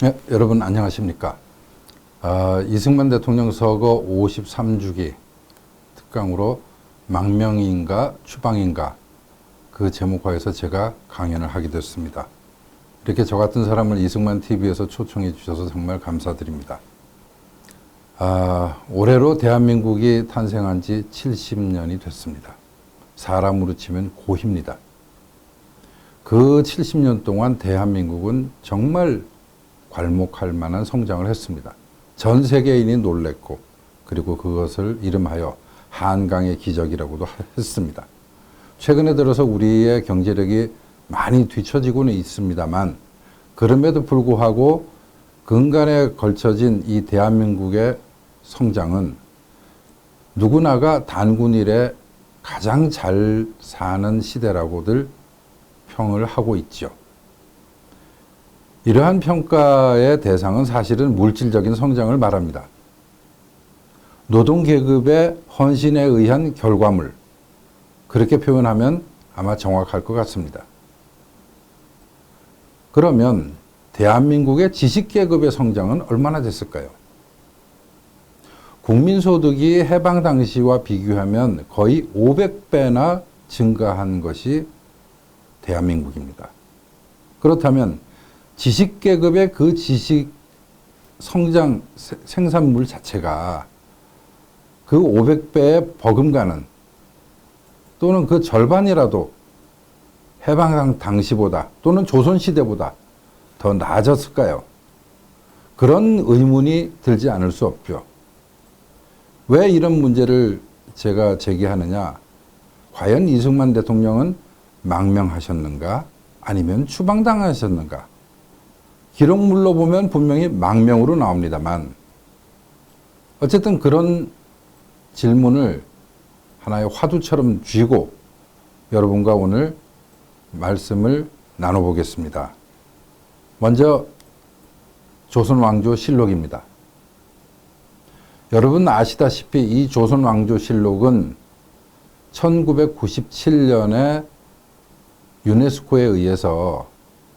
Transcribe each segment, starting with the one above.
네, 여러분 안녕하십니까. 이승만 대통령 서거 53주기 특강으로 망명인가 추방인가 그 제목화에서 제가 강연을 하게 됐습니다. 이렇게 저 같은 사람을 이승만 TV에서 초청해 주셔서 정말 감사드립니다. 올해로 대한민국이 탄생한 지 70년이 됐습니다. 사람으로 치면 고희입니다. 그 70년 동안 대한민국은 정말 괄목할 만한 성장을 했습니다. 전 세계인이 놀랬고, 그리고 그것을 이름하여 한강의 기적이라고도 했습니다. 최근에 들어서 우리의 경제력이 많이 뒤처지고는 있습니다만, 그럼에도 불구하고 근간에 걸쳐진 이 대한민국의 성장은 누구나가 단군 이래 가장 잘 사는 시대라고들 평을 하고 있죠. 이러한 평가의 대상은 사실은 물질적인 성장을 말합니다. 노동계급의 헌신에 의한 결과물, 그렇게 표현하면 아마 정확할 것 같습니다. 그러면 대한민국의 지식계급의 성장은 얼마나 됐을까요? 국민소득이 해방 당시와 비교하면 거의 500배나 증가한 것이 대한민국입니다. 그렇다면 지식계급의 그 지식 성장 생산물 자체가 그 500배에 버금가는 또는 그 절반이라도 해방 당시보다 또는 조선시대보다 더 나아졌을까요? 그런 의문이 들지 않을 수 없죠. 왜 이런 문제를 제가 제기하느냐? 과연 이승만 대통령은 망명하셨는가? 아니면 추방당하셨는가? 기록물로 보면 분명히 망명으로 나옵니다만, 어쨌든 그런 질문을 하나의 화두처럼 쥐고 여러분과 오늘 말씀을 나눠보겠습니다. 먼저 조선왕조실록입니다. 여러분 아시다시피 이 조선왕조실록은 1997년에 유네스코에 의해서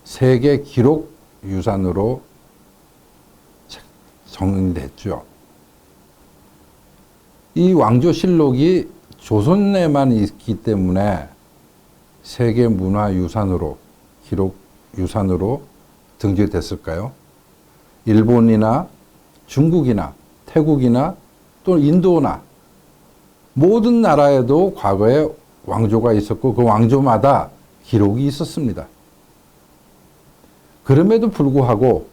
세계 기록 유산으로 정리됐죠. 이 왕조실록이 조선에만 있기 때문에 세계 문화유산으로, 기록 유산으로 등재됐을까요? 일본이나 중국이나 태국이나 또 인도나 모든 나라에도 과거에 왕조가 있었고 그 왕조마다 기록이 있었습니다. 그럼에도 불구하고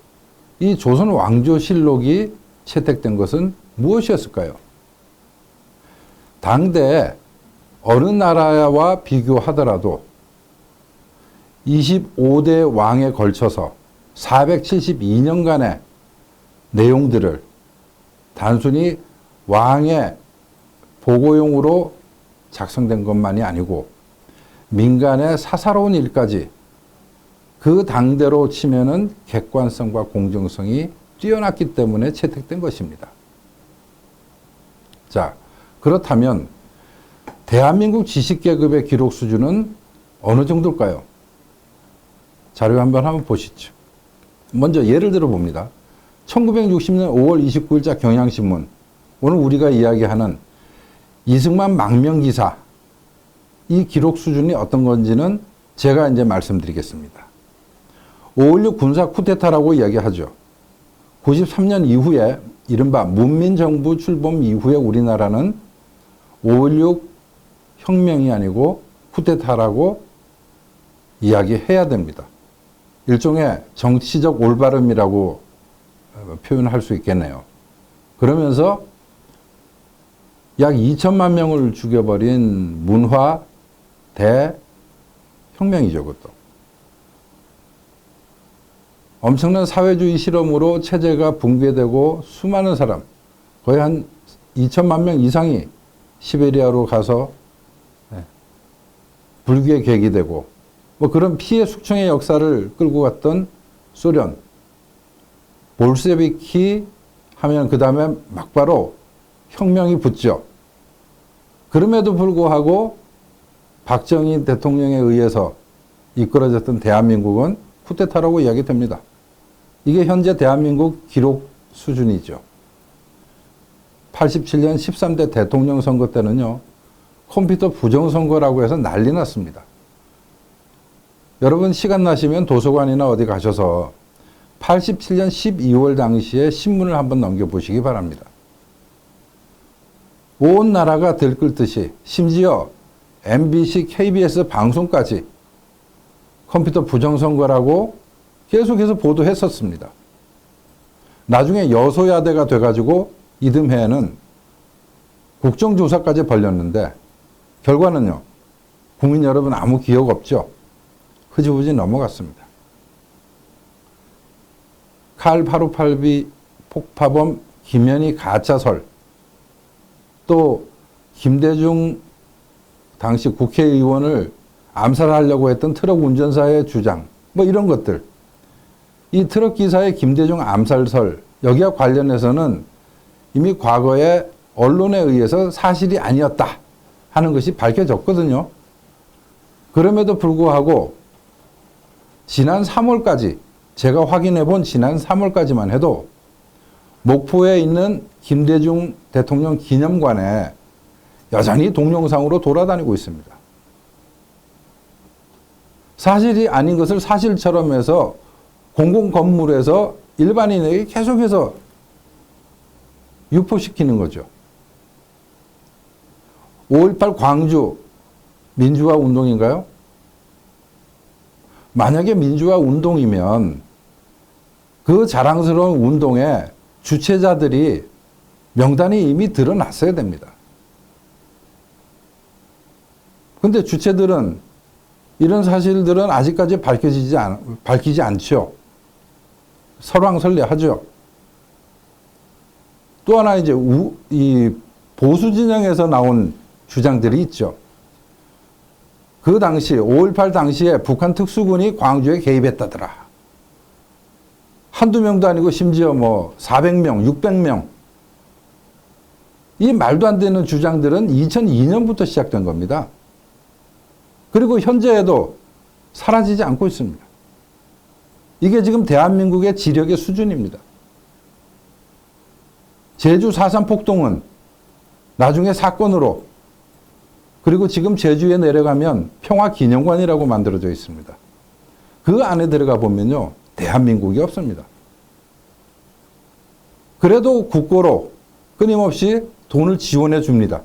이 조선 왕조실록이 채택된 것은 무엇이었을까요? 당대 어느 나라와 비교하더라도 25대 왕에 걸쳐서 472년간의 내용들을 단순히 왕의 보고용으로 작성된 것만이 아니고 민간의 사사로운 일까지 그 당대로 치면은 객관성과 공정성이 뛰어났기 때문에 채택된 것입니다. 자, 그렇다면 대한민국 지식계급의 기록 수준은 어느 정도일까요? 자료 한번 보시죠. 먼저 예를 들어 봅니다. 1960년 5월 29일자 경향신문, 오늘 우리가 이야기하는 이승만 망명기사, 이 기록 수준이 어떤 건지는 제가 이제 말씀드리겠습니다. 5.16 군사 쿠데타라고 이야기하죠. 93년 이후에 이른바 문민정부 출범 이후에 우리나라는 5.16 혁명이 아니고 쿠데타라고 이야기해야 됩니다. 일종의 정치적 올바름이라고 표현할 수 있겠네요. 그러면서 약 2천만 명을 죽여버린 문화 대혁명이죠, 그것도. 엄청난 사회주의 실험으로 체제가 붕괴되고 수많은 사람, 거의 한 2천만 명 이상이 시베리아로 가서 불교에 계기되고 뭐 그런 피해 숙청의 역사를 끌고 갔던 소련, 볼셰비키 하면 그 다음에 막바로 혁명이 붙죠. 그럼에도 불구하고 박정희 대통령에 의해서 이끌어졌던 대한민국은 쿠데타라고 이야기됩니다. 이게 현재 대한민국 기록 수준이죠. 87년 13대 대통령 선거 때는요, 컴퓨터 부정선거라고 해서 난리 났습니다. 여러분 시간 나시면 도서관이나 어디 가셔서 87년 12월 당시에 신문을 한번 넘겨보시기 바랍니다. 온 나라가 들끓듯이 심지어 MBC, KBS 방송까지 컴퓨터 부정선거라고 계속해서 보도했었습니다. 나중에 여소야대가 돼가지고 이듬해에는 국정조사까지 벌였는데 결과는요, 국민 여러분 아무 기억 없죠? 흐지부지 넘어갔습니다. 칼 858B 폭파범 김현희 가짜설, 또 김대중 당시 국회의원을 암살하려고 했던 트럭 운전사의 주장, 뭐 이런 것들. 이 트럭 기사의 김대중 암살설, 여기와 관련해서는 이미 과거에 언론에 의해서 사실이 아니었다 하는 것이 밝혀졌거든요. 그럼에도 불구하고 지난 3월까지, 제가 확인해 본 지난 3월까지만 해도 목포에 있는 김대중 대통령 기념관에 여전히 동영상으로 돌아다니고 있습니다. 사실이 아닌 것을 사실처럼 해서 공공건물에서 일반인에게 계속해서 유포시키는 거죠. 5.18 광주 민주화 운동인가요? 만약에 민주화 운동이면 그 자랑스러운 운동에 주체자들이 명단이 이미 드러났어야 됩니다. 근데 주체들은 이런 사실들은 아직까지 밝히지 않죠. 설왕설래하죠. 또 하나 이제 이 보수 진영에서 나온 주장들이 있죠. 그 당시 5.18 당시에 북한 특수군이 광주에 개입했다더라. 한두 명도 아니고 심지어 뭐 400명, 600명. 이 말도 안 되는 주장들은 2002년부터 시작된 겁니다. 그리고 현재에도 사라지지 않고 있습니다. 이게 지금 대한민국의 지력의 수준입니다. 제주 4.3 폭동은 나중에 사건으로, 그리고 지금 제주에 내려가면 평화기념관이라고 만들어져 있습니다. 그 안에 들어가 보면요, 대한민국이 없습니다. 그래도 국고로 끊임없이 돈을 지원해 줍니다.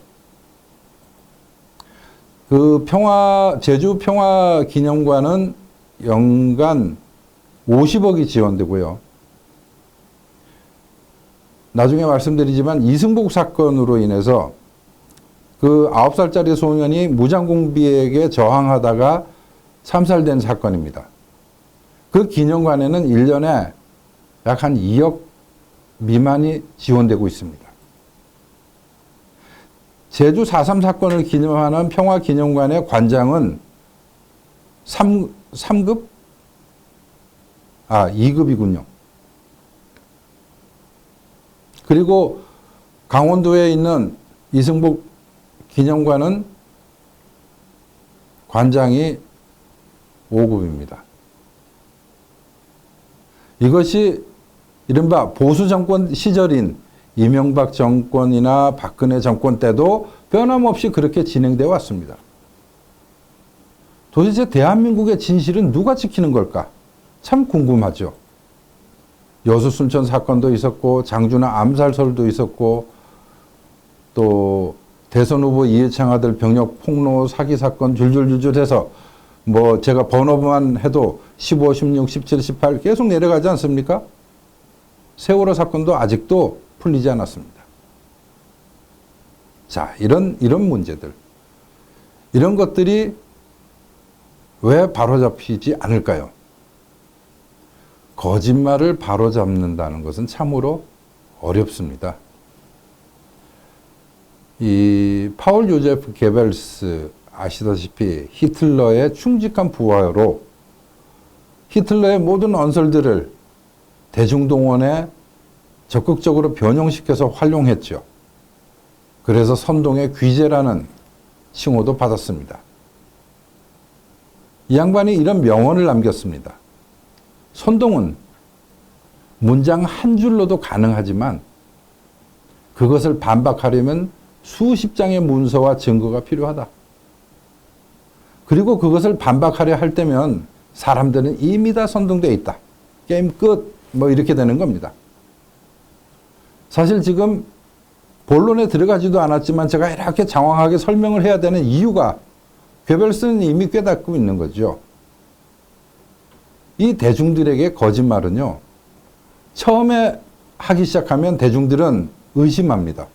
그 제주 평화기념관은 연간 50억이 지원되고요. 나중에 말씀드리지만 이승복 사건으로 인해서 그 9살짜리 소년이 무장공비에게 저항하다가 참살된 사건입니다. 그 기념관에는 1년에 약 한 2억 미만이 지원되고 있습니다. 제주 4.3 사건을 기념하는 평화기념관의 관장은 2급이군요. 그리고 강원도에 있는 이승복 기념관은 관장이 5급입니다. 이것이 이른바 보수 정권 시절인 이명박 정권이나 박근혜 정권 때도 변함없이 그렇게 진행되어 왔습니다. 도대체 대한민국의 진실은 누가 지키는 걸까? 참 궁금하죠. 여수 순천 사건도 있었고, 장준하 암살설도 있었고, 또 대선 후보 이해창 아들 병력 폭로 사기 사건 줄줄줄줄 해서 뭐 제가 번호만 해도 15, 16, 17, 18 계속 내려가지 않습니까? 세월호 사건도 아직도 풀리지 않았습니다. 자, 이런 문제들, 이런 것들이 왜 바로잡히지 않을까요? 거짓말을 바로잡는다는 것은 참으로 어렵습니다. 이 파울 요제프 게벨스 아시다시피 히틀러의 충직한 부하로 히틀러의 모든 언설들을 대중동원에 적극적으로 변형시켜서 활용했죠. 그래서 선동의 귀재라는 칭호도 받았습니다. 이 양반이 이런 명언을 남겼습니다. 선동은 문장 한 줄로도 가능하지만 그것을 반박하려면 수십 장의 문서와 증거가 필요하다. 그리고 그것을 반박하려 할 때면 사람들은 이미 다 선동되어 있다. 게임 끝. 뭐 이렇게 되는 겁니다. 사실 지금 본론에 들어가지도 않았지만 제가 이렇게 장황하게 설명을 해야 되는 이유가 괴벨스는 이미 깨닫고 있는 거죠. 이 대중들에게 거짓말은요, 처음에 하기 시작하면 대중들은 의심합니다.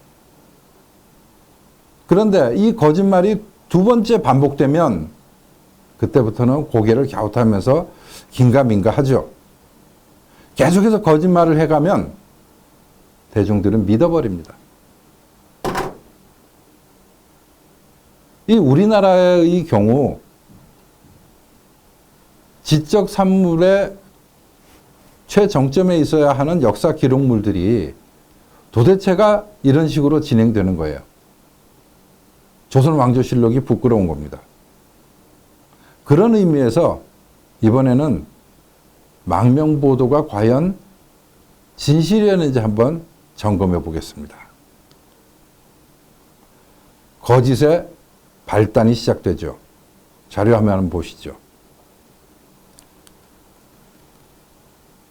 그런데 이 거짓말이 두 번째 반복되면 그때부터는 고개를 갸웃하면서 긴가민가 하죠. 계속해서 거짓말을 해가면 대중들은 믿어버립니다. 이 우리나라의 경우 지적 산물의 최정점에 있어야 하는 역사 기록물들이 도대체가 이런 식으로 진행되는 거예요. 조선 왕조실록이 부끄러운 겁니다. 그런 의미에서 이번에는 망명보도가 과연 진실이었는지 한번 점검해 보겠습니다. 거짓의 발단이 시작되죠. 자료화면 한번 보시죠.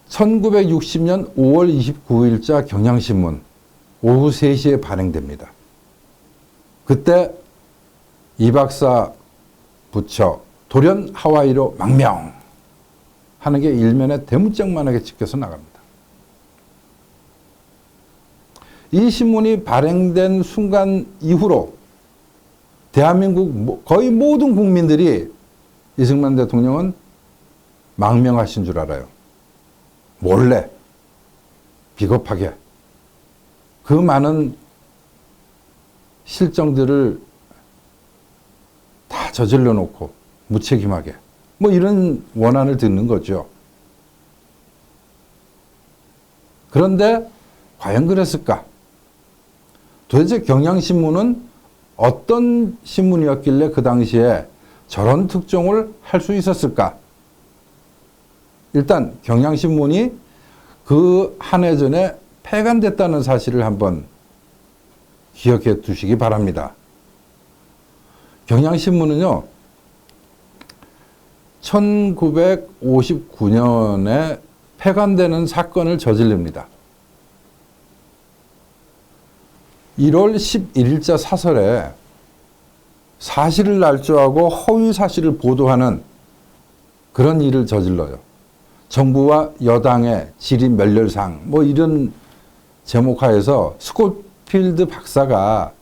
1960년 5월 29일자 경향신문 오후 3시에 발행됩니다. 그때 이 박사 부처 돌연 하와이로 망명 하는 게 일면에 대문짝만하게 찍혀서 나갑니다. 이 신문이 발행된 순간 이후로 대한민국 거의 모든 국민들이 이승만 대통령은 망명하신 줄 알아요. 몰래, 비겁하게 그 많은 실정들을 다 저질러 놓고 무책임하게 뭐 이런 원한을 듣는 거죠. 그런데 과연 그랬을까? 도대체 경향신문은 어떤 신문이었길래 그 당시에 저런 특종을 할 수 있었을까? 일단 경향신문이 그 한 해 전에 폐간됐다는 사실을 한번 기억해 두시기 바랍니다. 경향신문은요, 1959년에 폐간되는 사건을 저지릅니다. 1월 11일자 사설에 사실을 날조하고 허위 사실을 보도하는 그런 일을 저질러요. 정부와 여당의 질의 멸렬상 뭐 이런 제목하에서 스코필드 박사가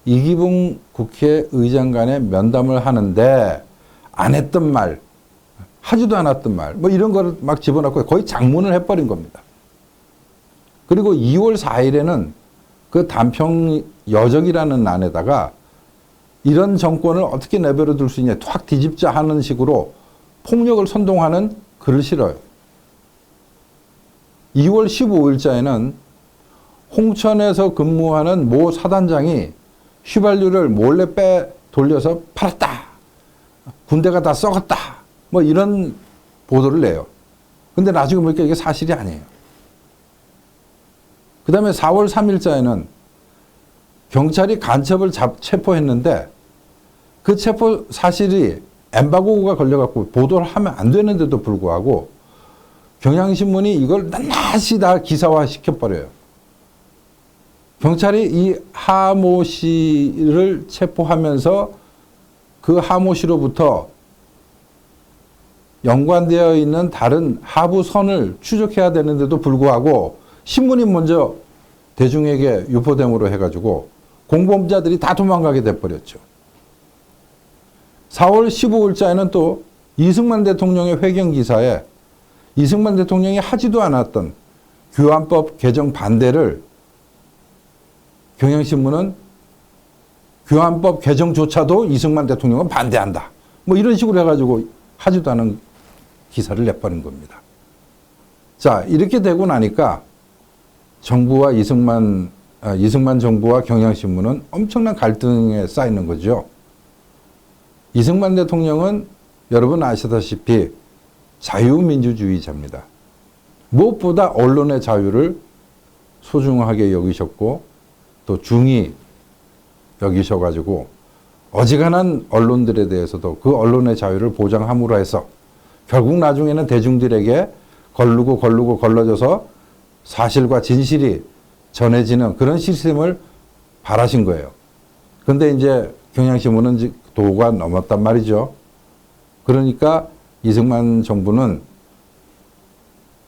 이기붕 국회의장 간의 면담을 하는데 안 했던 말, 하지도 않았던 말, 뭐 이런 거를 막 집어넣고 거의 장문을 해버린 겁니다. 그리고 2월 4일에는 그 단평 여적이라는 안에다가 이런 정권을 어떻게 내버려 둘 수 있냐, 확 뒤집자 하는 식으로 폭력을 선동하는 글을 실어요. 2월 15일자에는 홍천에서 근무하는 모 사단장이 휘발유를 몰래 빼 돌려서 팔았다. 군대가 다 썩었다. 뭐 이런 보도를 내요. 근데 나중에 보니까 이게 사실이 아니에요. 그 다음에 4월 3일자에는 경찰이 간첩을 체포했는데 그 체포 사실이 엠바고가 걸려갖고 보도를 하면 안 되는데도 불구하고 경향신문이 이걸 낱낱이 다 기사화 시켜버려요. 경찰이 이 하모 씨를 체포하면서 그 하모 씨로부터 연관되어 있는 다른 하부선을 추적해야 되는데도 불구하고 신문이 먼저 대중에게 유포됨으로 해가지고 공범자들이 다 도망가게 돼버렸죠. 4월 15일자에는 또 이승만 대통령의 회견 기사에 이승만 대통령이 하지도 않았던 교환법 개정 반대를 경향신문은 교환법 개정조차도 이승만 대통령은 반대한다. 뭐 이런 식으로 해가지고 하지도 않은 기사를 내버린 겁니다. 자, 이렇게 되고 나니까 정부와 이승만 정부와 경향신문은 엄청난 갈등에 쌓이는 거죠. 이승만 대통령은 여러분 아시다시피 자유민주주의자입니다. 무엇보다 언론의 자유를 소중하게 여기셨고 또 중히 여기셔가지고 어지간한 언론들에 대해서도 그 언론의 자유를 보장함으로 해서 결국 나중에는 대중들에게 걸러져서 사실과 진실이 전해지는 그런 시스템을 바라신 거예요. 근데 이제 경향신문은 도가 넘었단 말이죠. 그러니까 이승만 정부는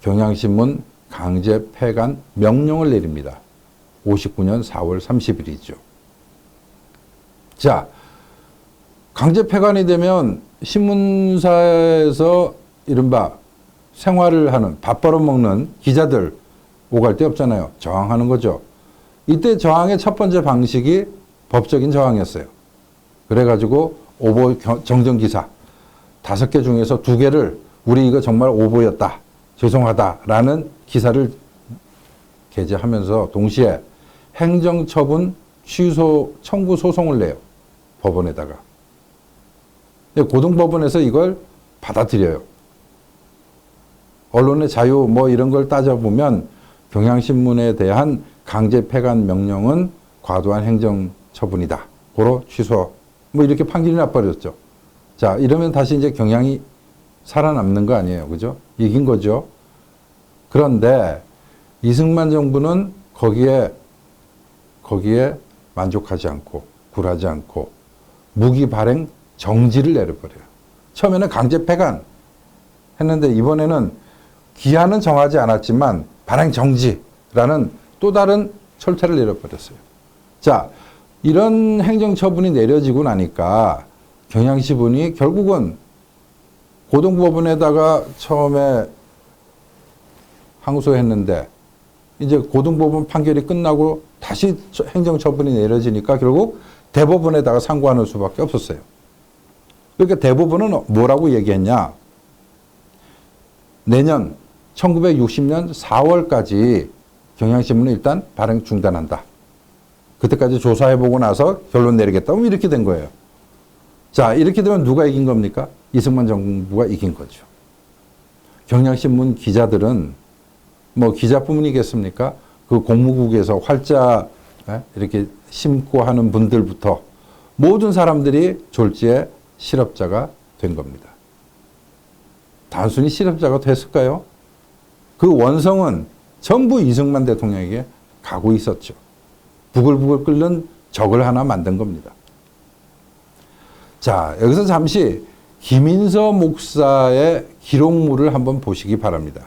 경향신문 강제 폐간 명령을 내립니다. 59년 4월 30일이죠. 자, 강제 폐간이 되면 신문사에서 이른바 생활을 하는 밥 벌어먹는 기자들 오갈 데 없잖아요. 저항하는 거죠. 이때 저항의 첫 번째 방식이 법적인 저항이었어요. 그래가지고 오보 정정기사 5개 중에서 2개를 우리 이거 정말 오보였다. 죄송하다라는 기사를 게재하면서 동시에 행정처분 취소 청구 소송을 내요. 법원에다가. 근데 고등법원에서 이걸 받아들여요. 언론의 자유 뭐 이런 걸 따져보면 경향신문에 대한 강제 폐간 명령은 과도한 행정처분이다. 고로 취소. 뭐 이렇게 판결이 나버렸죠. 자, 이러면 다시 이제 경향이 살아남는 거 아니에요. 그죠? 이긴 거죠. 그런데 이승만 정부는 거기에 만족하지 않고 굴하지 않고 무기 발행 정지를 내려버려요. 처음에는 강제 폐간 했는데 이번에는 기한은 정하지 않았지만 발행 정지라는 또 다른 철퇴를 내려버렸어요. 자, 이런 행정처분이 내려지고 나니까 경향신문이 결국은 고등법원에다가 처음에 항소했는데 이제 고등법원 판결이 끝나고 다시 행정처분이 내려지니까 결국 대법원에다가 상고하는 수밖에 없었어요. 그러니까 대법원은 뭐라고 얘기했냐. 내년 1960년 4월까지 경향신문은 일단 발행 중단한다. 그때까지 조사해보고 나서 결론 내리겠다. 이렇게 된 거예요. 자, 이렇게 되면 누가 이긴 겁니까? 이승만 정부가 이긴 거죠. 경향신문 기자들은 뭐 기자뿐이겠습니까? 그 공무국에서 활자 이렇게 심고 하는 분들부터 모든 사람들이 졸지에 실업자가 된 겁니다. 단순히 실업자가 됐을까요? 그 원성은 전부 이승만 대통령에게 가고 있었죠. 부글부글 끓는 적을 하나 만든 겁니다. 자, 여기서 잠시 김인서 목사의 기록물을 한번 보시기 바랍니다.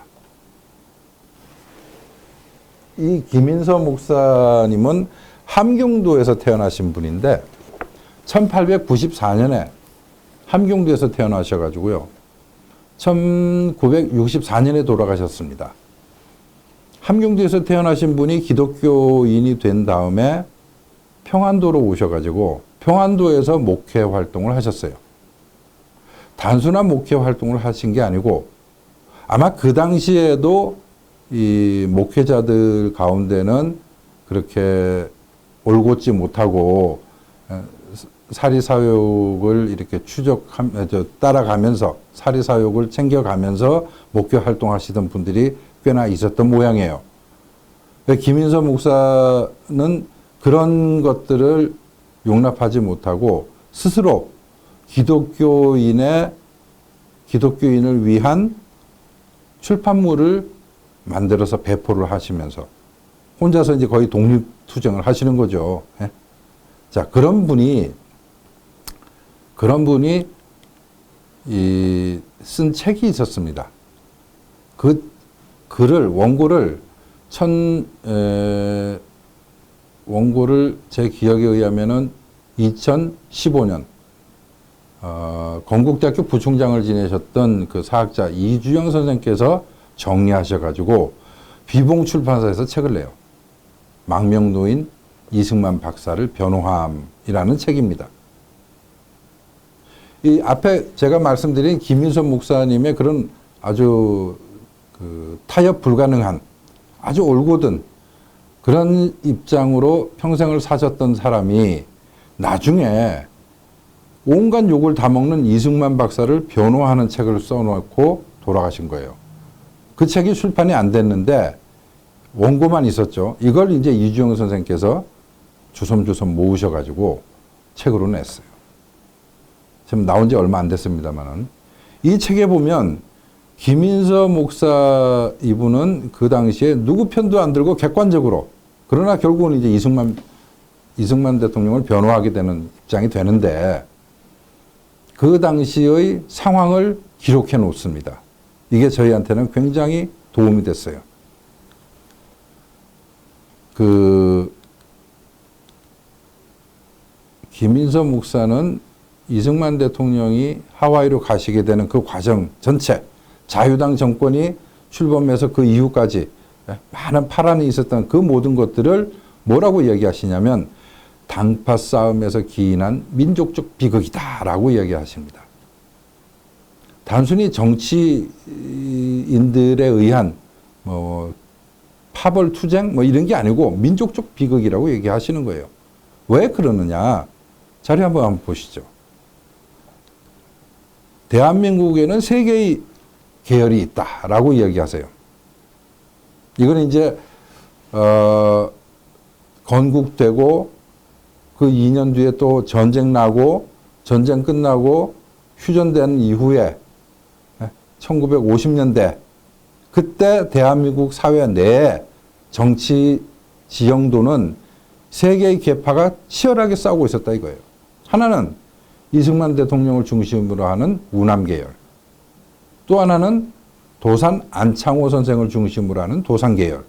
이 김인서 목사님은 함경도에서 태어나신 분인데 1894년에 함경도에서 태어나셔가지고요. 1964년에 돌아가셨습니다. 함경도에서 태어나신 분이 기독교인이 된 다음에 평안도로 오셔가지고 평안도에서 목회 활동을 하셨어요. 단순한 목회 활동을 하신 게 아니고 아마 그 당시에도 이 목회자들 가운데는 그렇게 올곧지 못하고 사리사욕을 이렇게 따라가면서 사리사욕을 챙겨가면서 목회 활동하시던 분들이 꽤나 있었던 모양이에요. 김인서 목사는 그런 것들을 용납하지 못하고 스스로 기독교인을 위한 출판물을 만들어서 배포를 하시면서 혼자서 이제 거의 독립투쟁을 하시는 거죠. 자, 그런 분이 쓴 책이 있었습니다. 그 글을 원고를 제 기억에 의하면은 2015년 건국대학교 부총장을 지내셨던 그 사학자 이주영 선생께서 정리하셔가지고 비봉출판사에서 책을 내요. 망명노인 이승만 박사를 변호함이라는 책입니다. 이 앞에 제가 말씀드린 김인서 목사님의 그런 아주 타협 불가능한 아주 올곧은 그런 입장으로 평생을 사셨던 사람이 나중에 온갖 욕을 다 먹는 이승만 박사를 변호하는 책을 써놓고 돌아가신 거예요. 그 책이 출판이 안 됐는데 원고만 있었죠. 이걸 이제 이주영 선생께서 주섬주섬 모으셔가지고 책으로 냈어요. 지금 나온 지 얼마 안 됐습니다만은 이 책에 보면 김인서 목사 이분은 그 당시에 누구 편도 안 들고 객관적으로, 그러나 결국은 이제 이승만 대통령을 변호하게 되는 입장이 되는데 그 당시의 상황을 기록해 놓습니다. 이게 저희한테는 굉장히 도움이 됐어요. 김인서 목사는 이승만 대통령이 하와이로 가시게 되는 그 과정 전체, 자유당 정권이 출범해서 그 이후까지 많은 파란이 있었던 그 모든 것들을 뭐라고 얘기하시냐면 당파 싸움에서 기인한 민족적 비극이다라고 얘기하십니다. 단순히 정치인들에 의한 파벌 투쟁 이런 게 아니고 민족적 비극이라고 얘기하시는 거예요. 왜 그러느냐? 자료 한번 보시죠. 대한민국에는 세 개의 계열이 있다라고 이야기하세요. 이건 이제 건국되고 그 2년 뒤에 또 전쟁 나고 전쟁 끝나고 휴전된 이후에 1950년대 그때 대한민국 사회 내 정치 지형도는 세 개의 계파가 치열하게 싸우고 있었다 이거예요. 하나는 이승만 대통령을 중심으로 하는 우남 계열, 또 하나는 도산 안창호 선생을 중심으로 하는 도산 계열,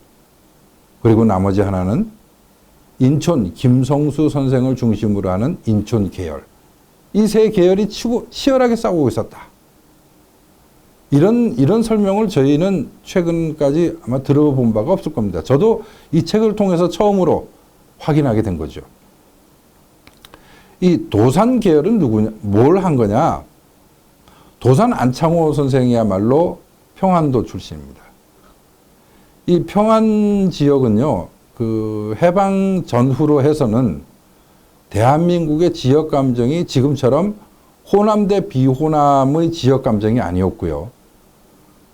그리고 나머지 하나는 인촌 김성수 선생을 중심으로 하는 인촌 계열. 이 세 계열이 치열하게 싸우고 있었다. 이런 설명을 저희는 최근까지 아마 들어본 바가 없을 겁니다. 저도 이 책을 통해서 처음으로 확인하게 된 거죠. 이 도산 계열은 누구냐, 뭘 한 거냐? 도산 안창호 선생이야말로 평안도 출신입니다. 이 평안 지역은요, 그 해방 전후로 해서는 대한민국의 지역 감정이 지금처럼 호남 대 비호남의 지역 감정이 아니었고요.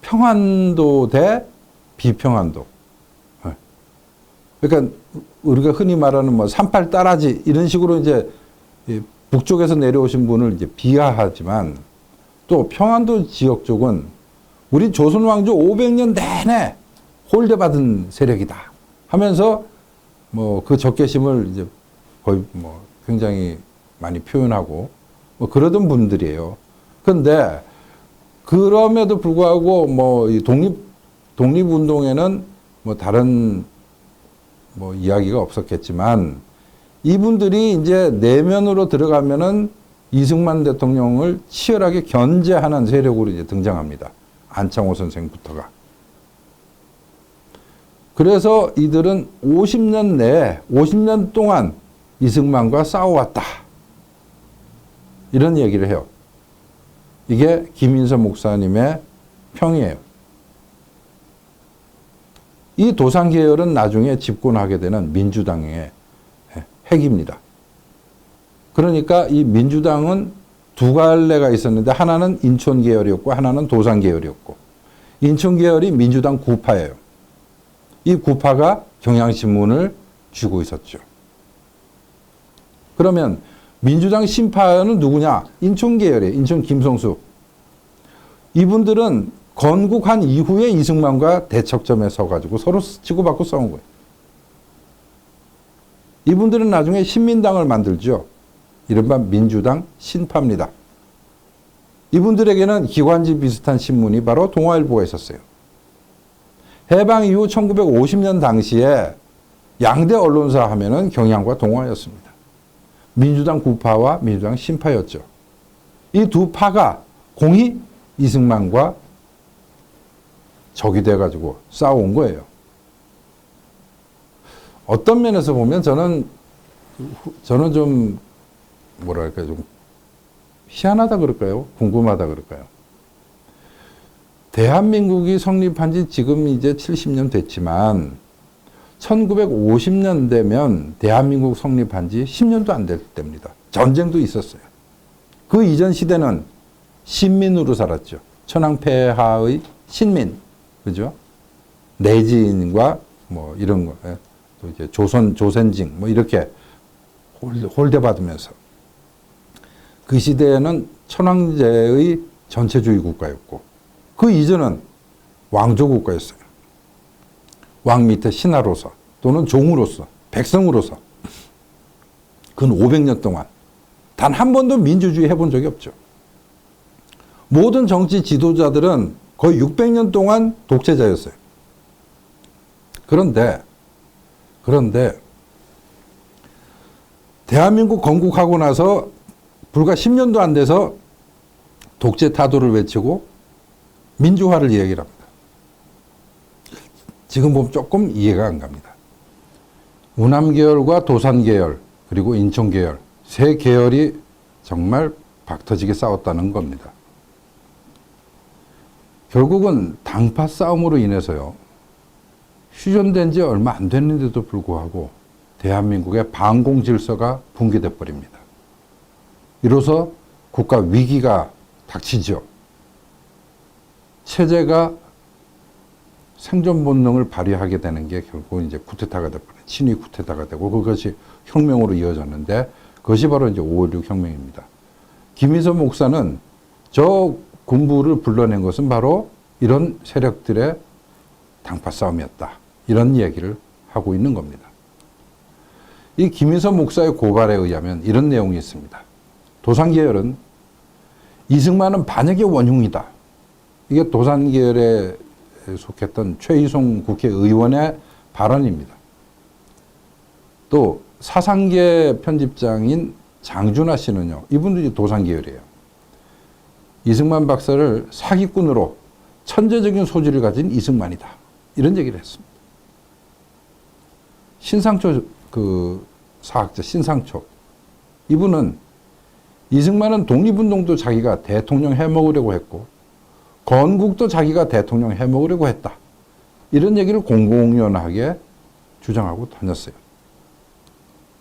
평안도 대 비평안도. 그러니까 우리가 흔히 말하는 38 따라지 이런 식으로 이제 북쪽에서 내려오신 분을 이제 비하하지만 또 평안도 지역 쪽은 우리 조선 왕조 500년 내내 홀대받은 세력이다 하면서 그 적개심을 이제 거의 굉장히 많이 표현하고 그러던 분들이에요. 그런데 그럼에도 불구하고 이 독립운동에는 다른 이야기가 없었겠지만 이분들이 이제 내면으로 들어가면은 이승만 대통령을 치열하게 견제하는 세력으로 이제 등장합니다. 안창호 선생부터가. 그래서 이들은 50년 내에 50년 동안 이승만과 싸워왔다. 이런 얘기를 해요. 이게 김인서 목사님의 평이에요. 이 도산 계열은 나중에 집권하게 되는 민주당의 핵입니다. 그러니까 이 민주당은 두 갈래가 있었는데 하나는 인촌 계열이었고 하나는 도산 계열이었고 인촌 계열이 민주당 구파예요. 이 구파가 경향신문을 쥐고 있었죠. 그러면 민주당 신파는 누구냐? 인촌 계열이에요. 인촌 김성수. 이분들은 건국한 이후에 이승만과 대척점에 서가지고 서로 치고받고 싸운 거예요. 이분들은 나중에 신민당을 만들죠. 이른바 민주당 신파입니다. 이분들에게는 기관지 비슷한 신문이 바로 동아일보가 있었어요. 해방 이후 1950년 당시에 양대 언론사 하면은 경향과 동아였습니다. 민주당 구파와 민주당 신파였죠. 이 두 파가 공히 이승만과 적이 돼가지고 싸워온 거예요. 어떤 면에서 보면 저는 좀 뭐랄까요, 좀 희한하다 그럴까요? 궁금하다 그럴까요? 대한민국이 성립한 지 지금 이제 70년 됐지만 1950년 되면 대한민국 성립한 지 10년도 안 될 때입니다. 전쟁도 있었어요. 그 이전 시대는 신민으로 살았죠. 천황폐하의 신민. 그죠? 내지인과 뭐 이런 거, 예. 또 이제 조선징 뭐 이렇게 홀대받으면서 그 시대에는 천황제의 전체주의 국가였고 그 이전은 왕조 국가였어요. 왕 밑에 신하로서 또는 종으로서 백성으로서 근 500년 동안 단 한 번도 민주주의 해본 적이 없죠. 모든 정치 지도자들은 거의 600년 동안 독재자였어요. 그런데 대한민국 건국하고 나서 불과 10년도 안 돼서 독재 타도를 외치고 민주화를 이야기를 합니다. 지금 보면 조금 이해가 안 갑니다. 우남계열과 도산계열 그리고 인천계열 세 계열이 정말 박터지게 싸웠다는 겁니다. 결국은 당파 싸움으로 인해서요. 휴전된 지 얼마 안 됐는데도 불구하고 대한민국의 반공 질서가 붕괴돼 버립니다. 이로써 국가 위기가 닥치죠. 체제가 생존 본능을 발휘하게 되는 게 결국 이제 쿠데타가 되고 친위 쿠데타가 되고 그것이 혁명으로 이어졌는데 그것이 바로 이제 5.16 혁명입니다. 김인선 목사는 저 군부를 불러낸 것은 바로 이런 세력들의 당파 싸움이었다. 이런 얘기를 하고 있는 겁니다. 이 김인선 목사의 고발에 의하면 이런 내용이 있습니다. 도산계열은 이승만은 반역의 원흉이다. 이게 도산계열에 속했던 최희송 국회의원의 발언입니다. 또 사상계 편집장인 장준하 씨는요. 이분도 이제 도산계열이에요. 이승만 박사를 사기꾼으로 천재적인 소질을 가진 이승만이다. 이런 얘기를 했습니다. 신상초 그 사학자 신상초 이분은 이승만은 독립운동도 자기가 대통령 해먹으려고 했고 건국도 자기가 대통령 해먹으려고 했다. 이런 얘기를 공공연하게 주장하고 다녔어요.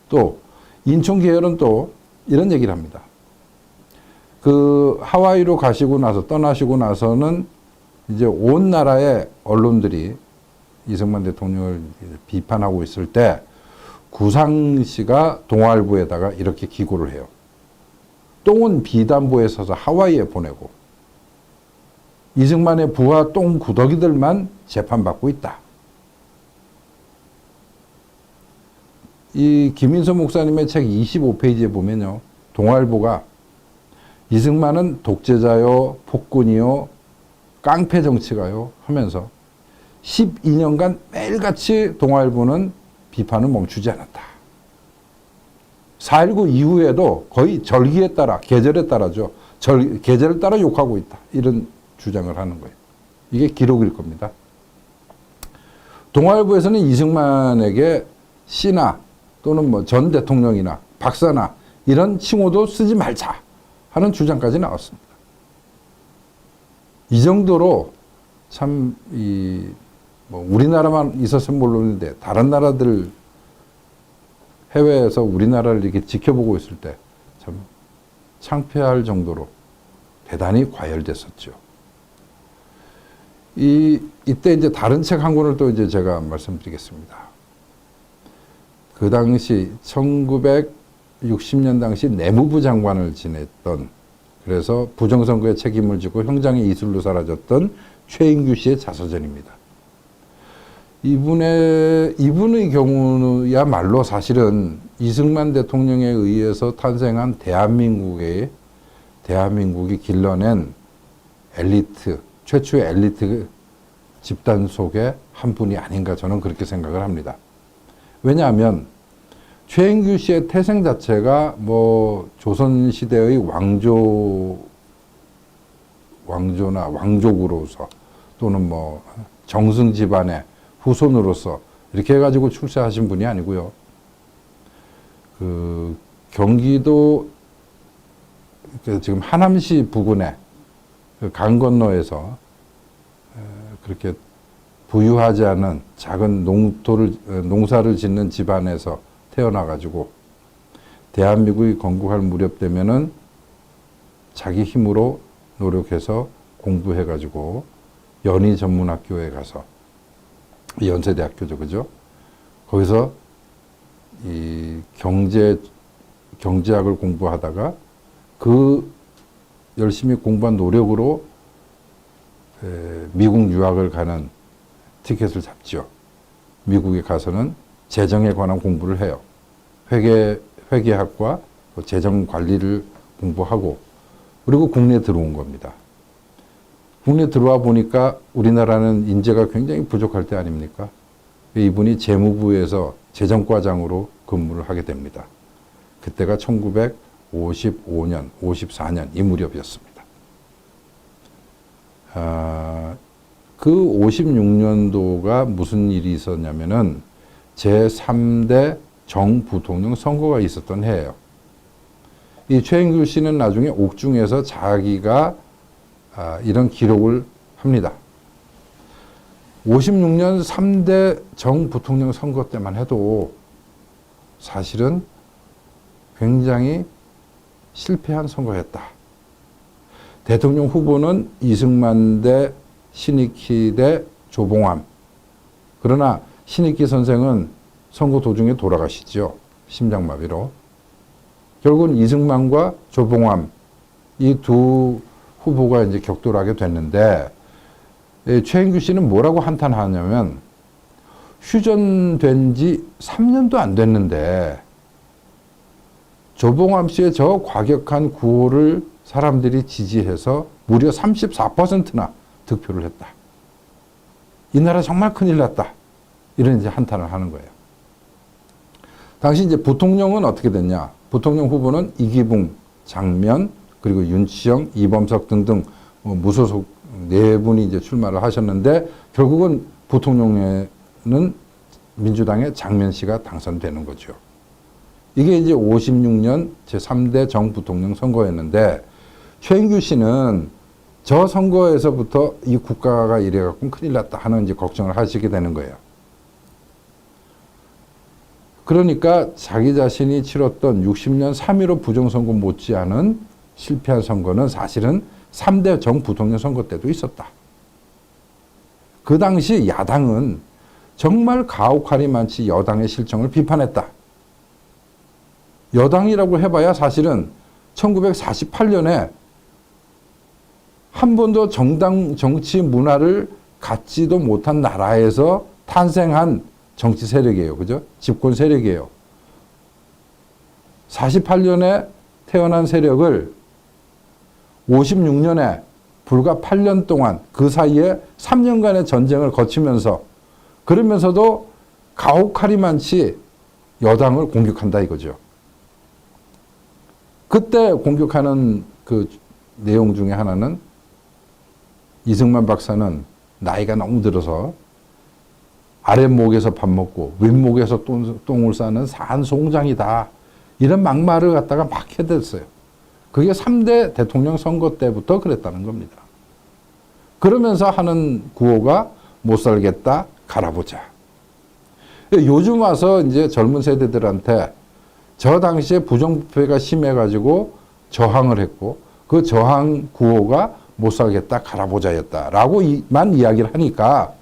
또 인천 계열은 또 이런 얘기를 합니다. 그 하와이로 떠나시고 나서는 이제 온 나라의 언론들이 이승만 대통령을 비판하고 있을 때 구상시가 동아일보에다가 이렇게 기고를 해요. 똥은 비단보에 서서 하와이에 보내고 이승만의 부하 똥 구더기들만 재판받고 있다. 이 김인선 목사님의 책 25페이지에 보면요. 동아일보가 이승만은 독재자요, 폭군이요, 깡패 정치가요 하면서 12년간 매일같이 동아일보는 비판을 멈추지 않았다. 4.19 이후에도 거의 절기에 따라, 계절에 따라죠. 계절을 따라 욕하고 있다. 이런 주장을 하는 거예요. 이게 기록일 겁니다. 동아일보에서는 이승만에게 씨나 또는 뭐 전 대통령이나 박사나 이런 칭호도 쓰지 말자 하는 주장까지 나왔습니다. 이 정도로 참 뭐 우리나라만 있었으면 모르는데 다른 나라들 해외에서 우리나라를 이렇게 지켜보고 있을 때 참 창피할 정도로 대단히 과열됐었죠. 이때 이제 다른 책 한 권을 또 이제 제가 말씀드리겠습니다. 그 당시 1960년 당시 내무부 장관을 지냈던 그래서 부정선거에 책임을 지고 형장의 이슬로 사라졌던 최인규 씨의 자서전입니다. 이분의 경우야말로 사실은 이승만 대통령에 의해서 탄생한 대한민국이 길러낸 엘리트, 최초의 엘리트 집단 속의 한 분이 아닌가 저는 그렇게 생각을 합니다. 왜냐하면 최인규 씨의 태생 자체가 뭐 조선시대의 왕조나 왕족으로서 또는 뭐 정승 집안의 후손으로서 이렇게 해가지고 출세하신 분이 아니고요. 그 경기도 지금 하남시 부근에 강 건너에서 그렇게 부유하지 않은 작은 농사를 짓는 집안에서 태어나가지고 대한민국이 건국할 무렵 되면은 자기 힘으로 노력해서 공부해가지고 연희전문학교에 가서, 연세대학교죠, 그죠? 거기서 이 경제학을 공부하다가 그 열심히 공부한 노력으로 미국 유학을 가는 티켓을 잡죠. 미국에 가서는 재정에 관한 공부를 해요. 회계학과 재정 관리를 공부하고, 그리고 국내에 들어온 겁니다. 국내에 들어와 보니까 우리나라는 인재가 굉장히 부족할 때 아닙니까? 이분이 재무부에서 재정과장으로 근무를 하게 됩니다. 그때가 1955년, 54년 이 무렵이었습니다. 그 56년도가 무슨 일이 있었냐면은 제3대 정부통령 선거가 있었던 해예요. 이 최인규 씨는 나중에 옥중에서 자기가 이런 기록을 합니다. 56년 3대 정부통령 선거 때만 해도 사실은 굉장히 실패한 선거였다. 대통령 후보는 이승만 대 신익희 대 조봉암. 그러나 신익희 선생은 선거 도중에 돌아가시죠. 심장마비로. 결국은 이승만과 조봉암 이 두 후보가 이제 격돌하게 됐는데, 최인규 씨는 뭐라고 한탄하냐면, 휴전된 지 3년도 안 됐는데 조봉암 씨의 저 과격한 구호를 사람들이 지지해서 무려 34%나 득표를 했다. 이 나라 정말 큰일 났다. 이런 이제 한탄을 하는 거예요. 당시 이제 부통령은 어떻게 됐냐? 부통령 후보는 이기붕, 장면, 그리고 윤치영, 이범석 등등 무소속 네 분이 이제 출마를 하셨는데, 결국은 부통령에는 민주당의 장면 씨가 당선되는 거죠. 이게 이제 56년 제3대 정부통령 선거였는데, 최인규 씨는 저 선거에서부터 이 국가가 이래갖고 큰일 났다 하는 이제 걱정을 하시게 되는 거예요. 그러니까 자기 자신이 치렀던 60년 3.15 부정선거 못지않은 실패한 선거는 사실은 3대 정부통령 선거 때도 있었다. 그 당시 야당은 정말 가혹할이 많지 여당의 실정을 비판했다. 여당이라고 해봐야 사실은 1948년에 한 번도 정치 문화를 갖지도 못한 나라에서 탄생한 정치 세력이에요. 그죠? 집권 세력이에요. 48년에 태어난 세력을 56년에 불과 8년 동안 그 사이에 3년간의 전쟁을 거치면서, 그러면서도 가혹할이 많지 여당을 공격한다 이거죠. 그때 공격하는 그 내용 중에 하나는, 이승만 박사는 나이가 너무 들어서 아랫목에서 밥 먹고 윗목에서 똥을 싸는 산송장이다. 이런 막말을 갖다가 막 해댔어요. 그게 3대 대통령 선거 때부터 그랬다는 겁니다. 그러면서 하는 구호가 못 살겠다, 갈아보자. 요즘 와서 이제 젊은 세대들한테 저 당시에 부정부패가 심해가지고 저항을 했고, 그 저항 구호가 못 살겠다, 갈아보자였다라고만 이야기를 하니까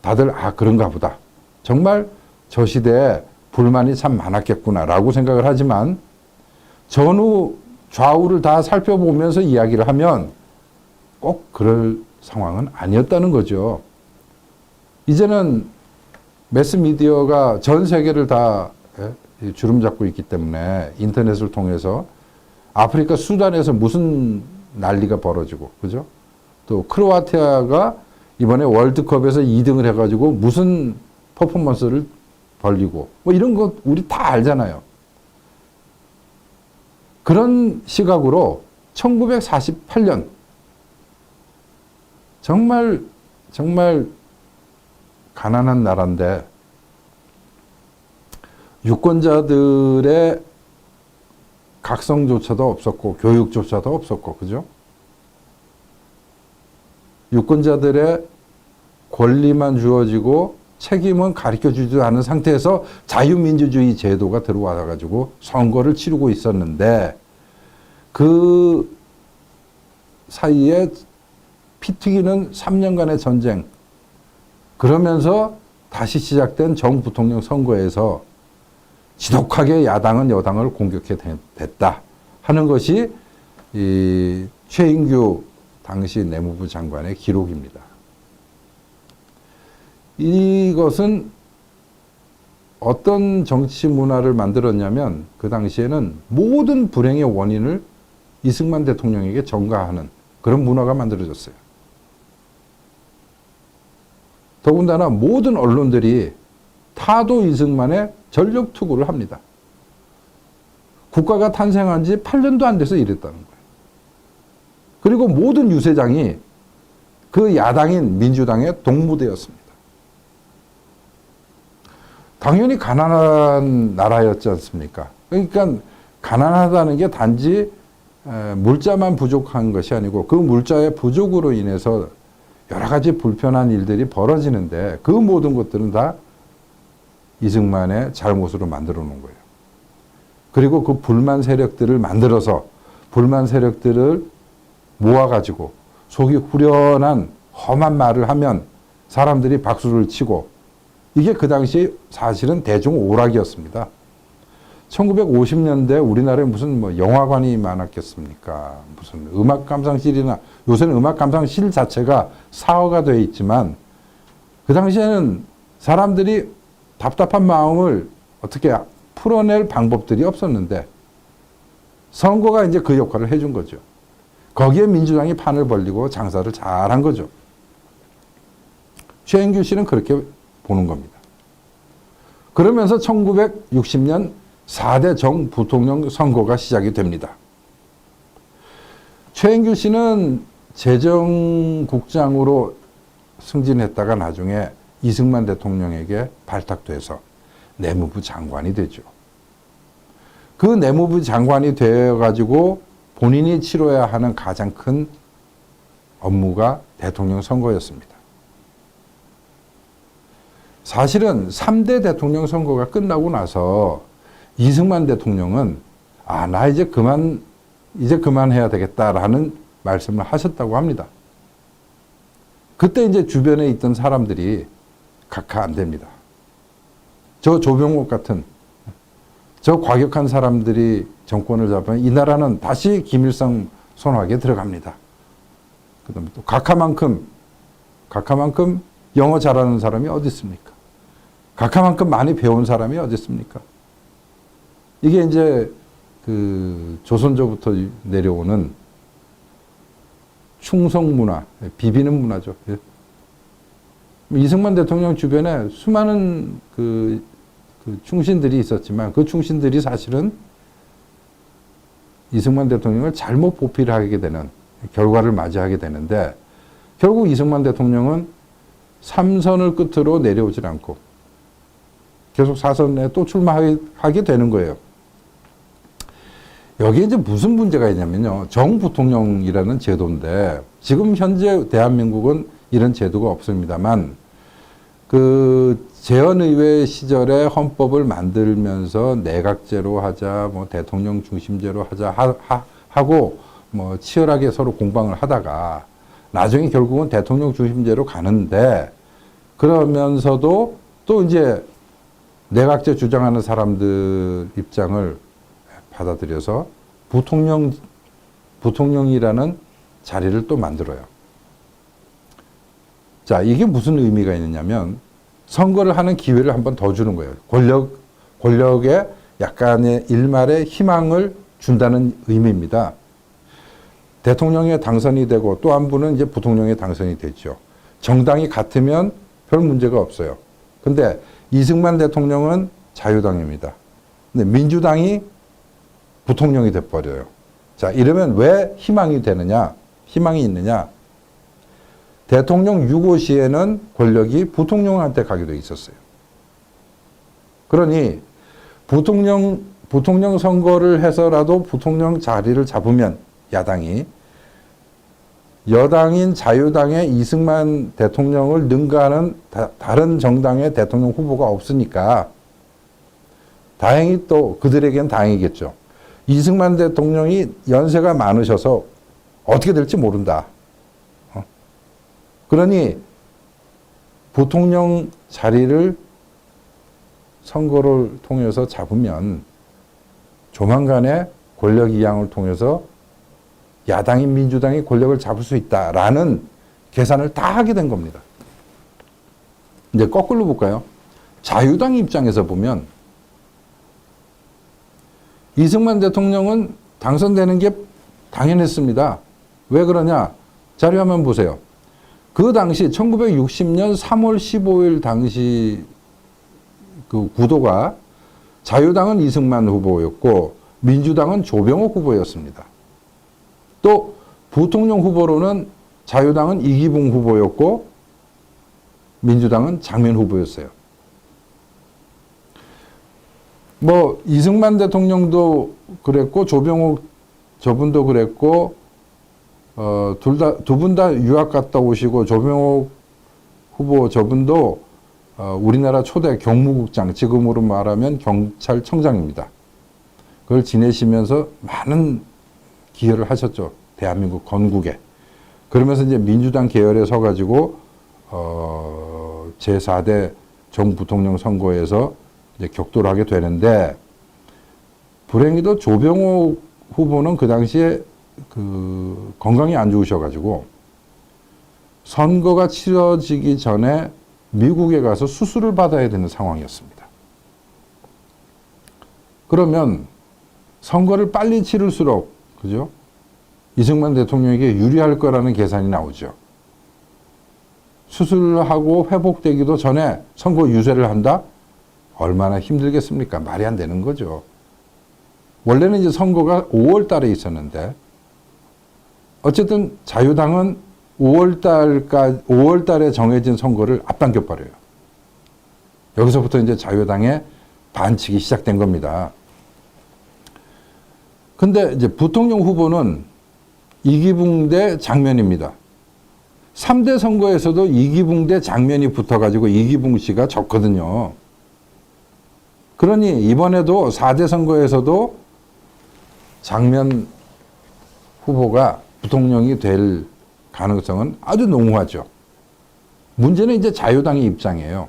다들 그런가 보다. 정말 저 시대에 불만이 참 많았겠구나라고 생각을 하지만, 전후 좌우를 다 살펴보면서 이야기를 하면 꼭 그럴 상황은 아니었다는 거죠. 이제는 매스미디어가 전 세계를 다 주름 잡고 있기 때문에 인터넷을 통해서 아프리카 수단에서 무슨 난리가 벌어지고, 그죠? 또 크로아티아가 이번에 월드컵에서 2등을 해가지고 무슨 퍼포먼스를 벌리고, 뭐 이런 거 우리 다 알잖아요. 그런 시각으로 1948년 정말 가난한 나라인데 유권자들의 각성조차도 없었고 교육조차도 없었고, 그죠? 유권자들의 권리만 주어지고 책임은 가르쳐주지도 않은 상태에서 자유민주주의 제도가 들어와가지고 선거를 치르고 있었는데, 그 사이에 피 튀기는 3년간의 전쟁, 그러면서 다시 시작된 정부통령 선거에서 지독하게 야당은 여당을 공격해 댔다 하는 것이 이 최인규 당시 내무부 장관의 기록입니다. 이것은 어떤 정치 문화를 만들었냐면 그 당시에는 모든 불행의 원인을 이승만 대통령에게 전가하는 그런 문화가 만들어졌어요. 더군다나 모든 언론들이 타도 이승만의 전력 투구를 합니다. 국가가 탄생한 지 8년도 안 돼서 이랬다는 거예요. 그리고 모든 유세장이 그 야당인 민주당의 동무대였습니다. 당연히 가난한 나라였지 않습니까? 그러니까 가난하다는 게 단지 물자만 부족한 것이 아니고 그 물자의 부족으로 인해서 여러 가지 불편한 일들이 벌어지는데 그 모든 것들은 다 이승만의 잘못으로 만들어 놓은 거예요. 그리고 그 불만 세력들을 만들어서 불만 세력들을 모아가지고 속이 후련한 험한 말을 하면 사람들이 박수를 치고 이게 그 당시 사실은 대중 오락이었습니다. 1950년대 우리나라에 무슨 뭐 영화관이 많았겠습니까? 무슨 음악 감상실이나 요새는 음악 감상실 자체가 사화가 되어 있지만 그 당시에는 사람들이 답답한 마음을 어떻게 풀어낼 방법들이 없었는데 선거가 이제 그 역할을 해준 거죠. 거기에 민주당이 판을 벌리고 장사를 잘한 거죠. 최인규 씨는 그렇게 보는 겁니다. 그러면서 1960년 4대 정부통령 선거가 시작이 됩니다. 최인규 씨는 재정국장으로 승진했다가 나중에 이승만 대통령에게 발탁돼서 내무부 장관이 되죠. 그 내무부 장관이 되어가지고 본인이 치러야 하는 가장 큰 업무가 대통령 선거였습니다. 사실은 3대 대통령 선거가 끝나고 나서 이승만 대통령은 나 이제 그만해야 되겠다라는 말씀을 하셨다고 합니다. 그때 이제 주변에 있던 사람들이 각하 안 됩니다. 저 조병옥 같은 저 과격한 사람들이 정권을 잡으면 이 나라는 다시 김일성 손아귀에 들어갑니다. 그다음에 또 각하만큼 영어 잘하는 사람이 어디 있습니까? 각하만큼 많이 배운 사람이 어디 있습니까? 이게 이제 그 조선조부터 내려오는 충성 문화, 비비는 문화죠. 이승만 대통령 주변에 수많은 그 충신들이 있었지만 그 충신들이 사실은 이승만 대통령을 잘못 보필을 하게 되는 결과를 맞이하게 되는데 결국 이승만 대통령은 3선을 끝으로 내려오질 않고 계속 4선에 또 출마하게 되는 거예요. 여기에 이제 무슨 문제가 있냐면요. 정부통령이라는 제도인데 지금 현재 대한민국은 이런 제도가 없습니다만 그 재헌의회 시절에 헌법을 만들면서 내각제로 하자, 뭐 대통령 중심제로 하자 하고 뭐 치열하게 서로 공방을 하다가 나중에 결국은 대통령 중심제로 가는데 그러면서도 또 이제 내각제 주장하는 사람들 입장을 받아들여서 부통령이라는 자리를 또 만들어요. 자, 이게 무슨 의미가 있느냐면 선거를 하는 기회를 한 번 더 주는 거예요. 권력에 약간의 일말의 희망을 준다는 의미입니다. 대통령에 당선이 되고 또 한 분은 이제 부통령에 당선이 되죠. 정당이 같으면 별 문제가 없어요. 근데 이승만 대통령은 자유당입니다. 근데 민주당이 부통령이 돼버려요. 자, 이러면 왜 희망이 되느냐? 희망이 있느냐? 대통령 유고 시에는 권력이 부통령한테 가게 돼 있었어요. 그러니 부통령 선거를 해서라도 부통령 자리를 잡으면 야당이 여당인 자유당의 이승만 대통령을 능가하는 다른 정당의 대통령 후보가 없으니까 다행히 또 그들에겐 다행이겠죠. 이승만 대통령이 연세가 많으셔서 어떻게 될지 모른다. 그러니 부통령 자리를 선거를 통해서 잡으면 조만간에 권력 이양을 통해서 야당인 민주당이 권력을 잡을 수 있다라는 계산을 다 하게 된 겁니다. 이제 거꾸로 볼까요? 자유당 입장에서 보면 이승만 대통령은 당선되는 게 당연했습니다. 왜 그러냐? 자료 한번 보세요. 그 당시 1960년 3월 15일 당시 그 구도가 자유당은 이승만 후보였고 민주당은 조병옥 후보였습니다. 또 부통령 후보로는 자유당은 이기붕 후보였고 민주당은 장면 후보였어요. 뭐 이승만 대통령도 그랬고 조병옥 저분도 그랬고 두 분 다 유학 갔다 오시고 조병옥 후보 저분도 우리나라 초대 경무국장, 지금으로 말하면 경찰청장입니다. 그걸 지내시면서 많은 기여를 하셨죠. 대한민국 건국에. 그러면서 이제 민주당 계열에 서가지고 제4대 정부통령 선거에서 이제 격돌을 하게 되는데, 불행히도 조병옥 후보는 그 당시에 그 건강이 안 좋으셔가지고 선거가 치러지기 전에 미국에 가서 수술을 받아야 되는 상황이었습니다. 그러면 선거를 빨리 치를수록, 그죠? 이승만 대통령에게 유리할 거라는 계산이 나오죠. 수술하고 회복되기도 전에 선거 유세를 한다? 얼마나 힘들겠습니까? 말이 안 되는 거죠. 원래는 이제 선거가 5월 달에 있었는데, 어쨌든 자유당은 5월 달에 정해진 선거를 앞당겨버려요. 여기서부터 이제 자유당의 반칙이 시작된 겁니다. 근데 이제 부통령 후보는 이기붕 대 장면입니다. 3대 선거에서도 이기붕 대 장면이 붙어가지고 이기붕 씨가 졌거든요. 그러니 이번에도 4대 선거에서도 장면 후보가 부통령이 될 가능성은 아주 농후하죠. 문제는 이제 자유당의 입장이에요.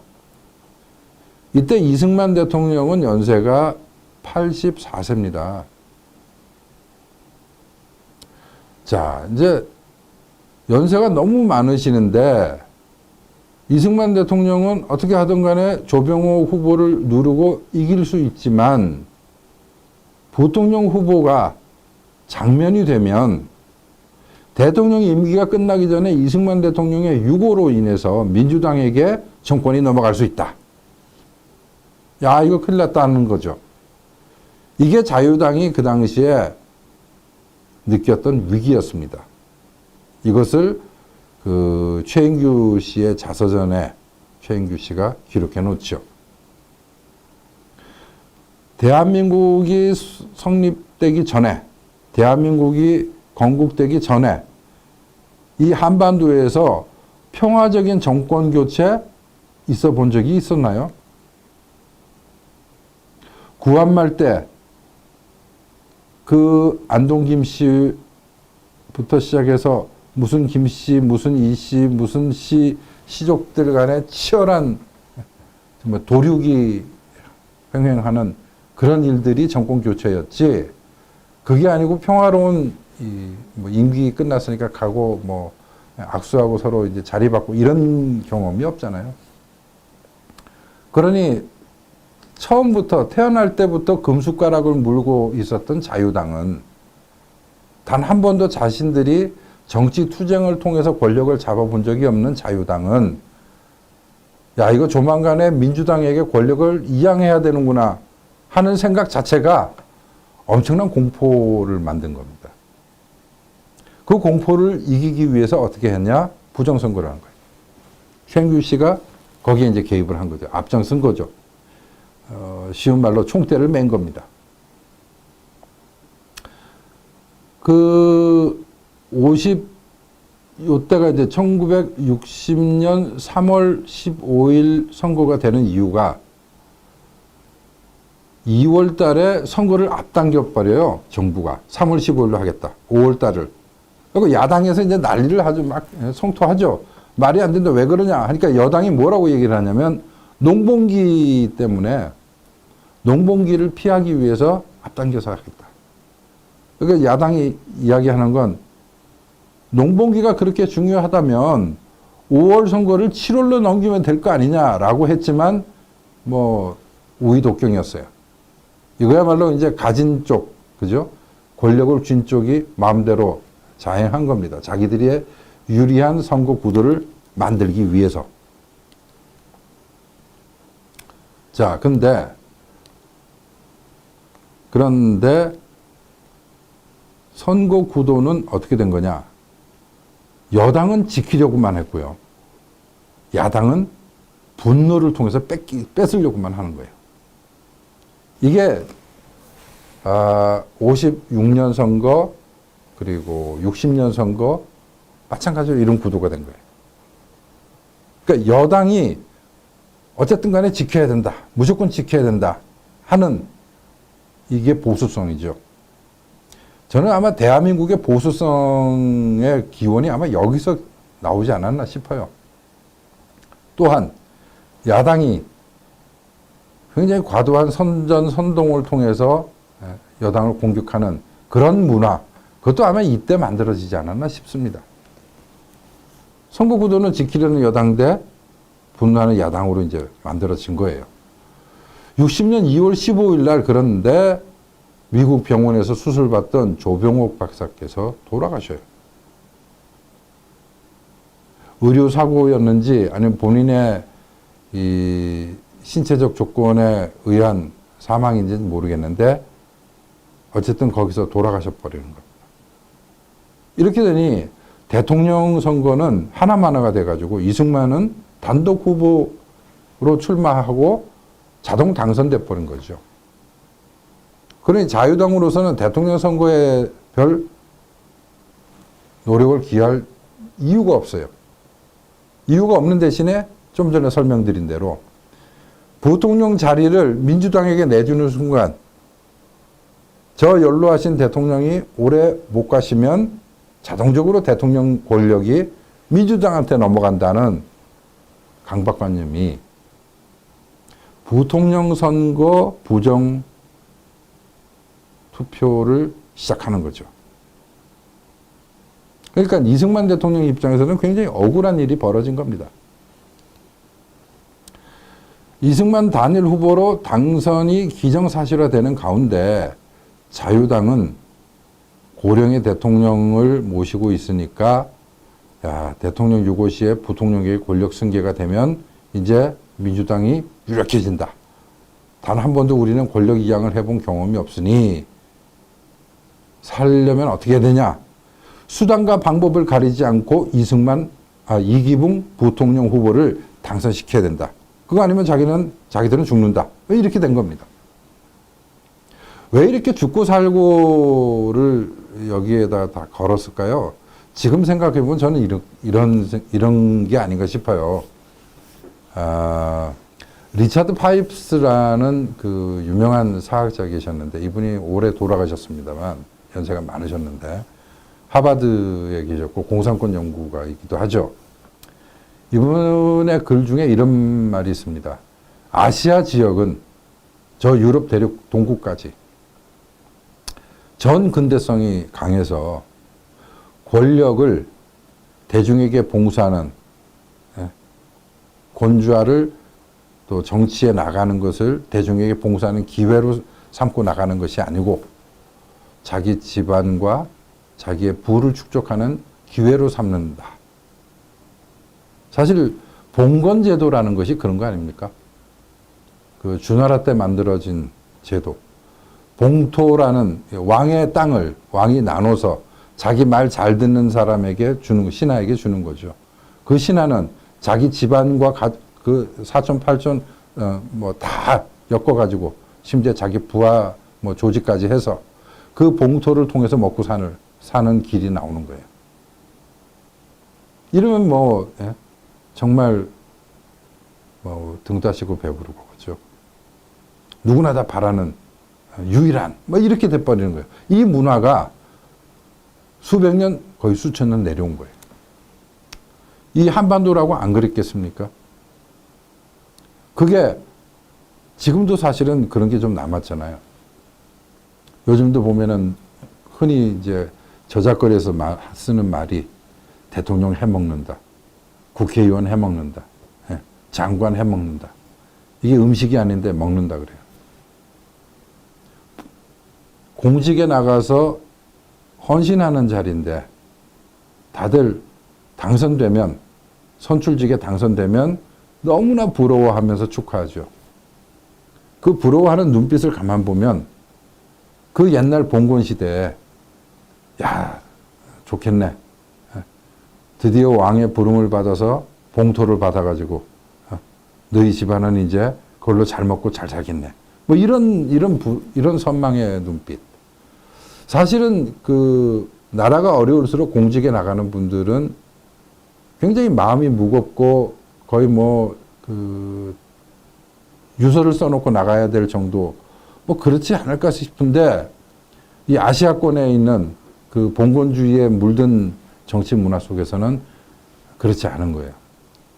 이때 이승만 대통령은 연세가 84세입니다. 자, 이제 연세가 너무 많으시는데 이승만 대통령은 어떻게 하든 간에 조병옥 후보를 누르고 이길 수 있지만 부통령 후보가 장면이 되면 대통령 임기가 끝나기 전에 이승만 대통령의 유고로 인해서 민주당에게 정권이 넘어갈 수 있다. 야, 이거 큰일 났다는 거죠. 이게 자유당이 그 당시에 느꼈던 위기였습니다. 이것을 그 최인규 씨의 자서전에 최인규 씨가 기록해 놓죠. 대한민국이 성립되기 전에, 대한민국이 건국되기 전에 이 한반도에서 평화적인 정권 교체 있어 본 적이 있었나요? 구한말 때 그 안동 김씨부터 시작해서 무슨 김씨, 무슨 이씨, 무슨 시족들 간에 치열한 정말 도륙이 횡행하는 그런 일들이 정권 교체였지, 그게 아니고 평화로운 뭐 임기 끝났으니까 가고 뭐 악수하고 서로 이제 자리 받고 이런 경험이 없잖아요. 그러니 처음부터 태어날 때부터 금숟가락을 물고 있었던 자유당은 단 한 번도 자신들이 정치 투쟁을 통해서 권력을 잡아본 적이 없는 자유당은 야, 이거 조만간에 민주당에게 권력을 이양해야 되는구나 하는 생각 자체가 엄청난 공포를 만든 겁니다. 그 공포를 이기기 위해서 어떻게 했냐? 부정선거를 한 거예요. 최인규 씨가 거기에 이제 개입을 한 거죠. 앞장선 거죠. 쉬운 말로 총대를 맨 겁니다. 요때가 이제 1960년 3월 15일 선거가 되는 이유가 2월 달에 선거를 앞당겨 버려요. 정부가 3월 15일로 하겠다. 5월 달을. 그리고 야당에서 이제 난리를 아주 막 성토하죠. 말이 안 된다. 왜 그러냐 하니까 여당이 뭐라고 얘기를 하냐면 농번기 때문에 농번기를 피하기 위해서 앞당겨서 하겠다. 그러니까 야당이 이야기하는 건 농번기가 그렇게 중요하다면 5월 선거를 7월로 넘기면 될 거 아니냐라고 했지만 뭐 우의독경이었어요. 이거야말로 이제 가진 쪽, 그죠? 권력을 쥔 쪽이 마음대로 자행한 겁니다. 자기들의 유리한 선거 구도를 만들기 위해서. 자, 그런데 선거 구도는 어떻게 된 거냐? 여당은 지키려고만 했고요. 야당은 분노를 통해서 뺏으려고만 하는 거예요. 이게 56년 선거 그리고 60년 선거 마찬가지로 이런 구도가 된 거예요. 그러니까 여당이 어쨌든 간에 지켜야 된다. 무조건 지켜야 된다. 하는 이게 보수성이죠. 저는 아마 대한민국의 보수성의 기원이 아마 여기서 나오지 않았나 싶어요. 또한 야당이 굉장히 과도한 선동을 통해서 여당을 공격하는 그런 문화, 그것도 아마 이때 만들어지지 않았나 싶습니다. 선거 구도는 지키려는 여당 대 분노하는 야당으로 이제 만들어진 거예요. 60년 2월 15일 날 그런데 미국 병원에서 수술받던 조병옥 박사께서 돌아가셔요. 의료사고였는지 아니면 본인의 이 신체적 조건에 의한 사망인지는 모르겠는데 어쨌든 거기서 돌아가셔 버리는 겁니다. 이렇게 되니 대통령 선거는 하나만화가 돼가지고 이승만은 단독 후보로 출마하고 자동 당선돼 버린 거죠. 그러니 자유당으로서는 대통령 선거에 별 노력을 기할 이유가 없어요. 이유가 없는 대신에 좀 전에 설명드린 대로 부통령 자리를 민주당에게 내주는 순간 저 연로하신 대통령이 오래 못 가시면 자동적으로 대통령 권력이 민주당한테 넘어간다는 강박관념이 부통령 선거 부정 투표를 시작하는 거죠. 그러니까 이승만 대통령 입장에서는 굉장히 억울한 일이 벌어진 겁니다. 이승만 단일 후보로 당선이 기정사실화되는 가운데 자유당은 고령의 대통령을 모시고 있으니까 야, 대통령 유고 시에 부통령의 권력 승계가 되면 이제 민주당이 유력해진다. 단 한 번도 우리는 권력 이양을 해본 경험이 없으니 살려면 어떻게 해야 되냐. 수단과 방법을 가리지 않고 이기붕 부통령 후보를 당선시켜야 된다. 그거 아니면 자기들은 죽는다. 왜 이렇게 된 겁니다. 왜 이렇게 죽고 살고를 여기에다 다 걸었을까요? 지금 생각해보면 저는 이런 게 아닌가 싶어요. 리차드 파이프스라는 그 유명한 사학자 계셨는데 이분이 올해 돌아가셨습니다만 연세가 많으셨는데 하버드에 계셨고 공산권 연구가이기도 하죠. 이분의 글 중에 이런 말이 있습니다. 아시아 지역은 저 유럽 대륙 동구까지 전 근대성이 강해서 권력을 대중에게 봉사하는 권좌를 또 정치에 나가는 것을 대중에게 봉사하는 기회로 삼고 나가는 것이 아니고 자기 집안과 자기의 부를 축적하는 기회로 삼는다. 사실 봉건제도라는 것이 그런 거 아닙니까? 그 주나라 때 만들어진 제도. 봉토라는 왕의 땅을 왕이 나눠서 자기 말 잘 듣는 사람에게 주는, 신하에게 주는 거죠. 그 신하는 자기 집안과 그 사촌, 팔촌, 다 엮어가지고 심지어 자기 부하 조직까지 해서 그 봉토를 통해서 먹고 사는 길이 나오는 거예요. 이러면 정말 등 따시고 배부르고 그죠. 누구나 다 바라는 유일한 이렇게 돼버리는 거예요. 이 문화가 수백 년 거의 수천 년 내려온 거예요. 이 한반도라고 안 그랬겠습니까? 그게 지금도 사실은 그런 게 좀 남았잖아요. 요즘도 보면은 흔히 이제 저작거리에서 쓰는 말이 대통령 해먹는다. 국회의원 해먹는다. 예, 장관 해먹는다. 이게 음식이 아닌데 먹는다 그래요. 공직에 나가서 헌신하는 자리인데 다들 당선되면, 선출직에 당선되면 너무나 부러워하면서 축하하죠. 그 부러워하는 눈빛을 가만 보면 그 옛날 봉건 시대에 야, 좋겠네. 드디어 왕의 부름을 받아서 봉토를 받아가지고 너희 집안은 이제 그걸로 잘 먹고 잘 살겠네. 뭐 이런 선망의 눈빛. 사실은 그 나라가 어려울수록 공직에 나가는 분들은 굉장히 마음이 무겁고 거의 뭐 그 유서를 써놓고 나가야 될 정도 뭐 그렇지 않을까 싶은데 이 아시아권에 있는 그 봉건주의에 물든 정치 문화 속에서는 그렇지 않은 거예요.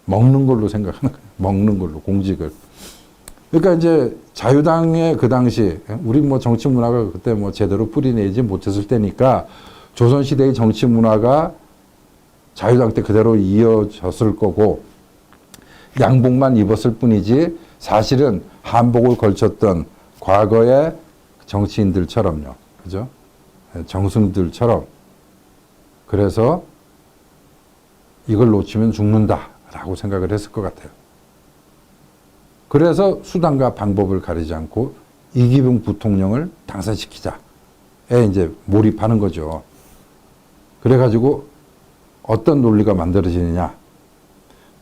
먹는 걸로 생각하는 거예요. 먹는 걸로 공직을. 그러니까 이제 자유당의 그 당시 우리 뭐 정치 문화가 그때 뭐 제대로 뿌리내지 못했을 때니까 조선시대의 정치 문화가 자유당 때 그대로 이어졌을 거고 양복만 입었을 뿐이지 사실은 한복을 걸쳤던 과거의 정치인들처럼요. 그죠? 정승들처럼. 그래서 이걸 놓치면 죽는다라고 생각을 했을 것 같아요. 그래서 수단과 방법을 가리지 않고 이기붕 부통령을 당선시키자에 이제 몰입하는 거죠. 그래가지고 어떤 논리가 만들어지느냐.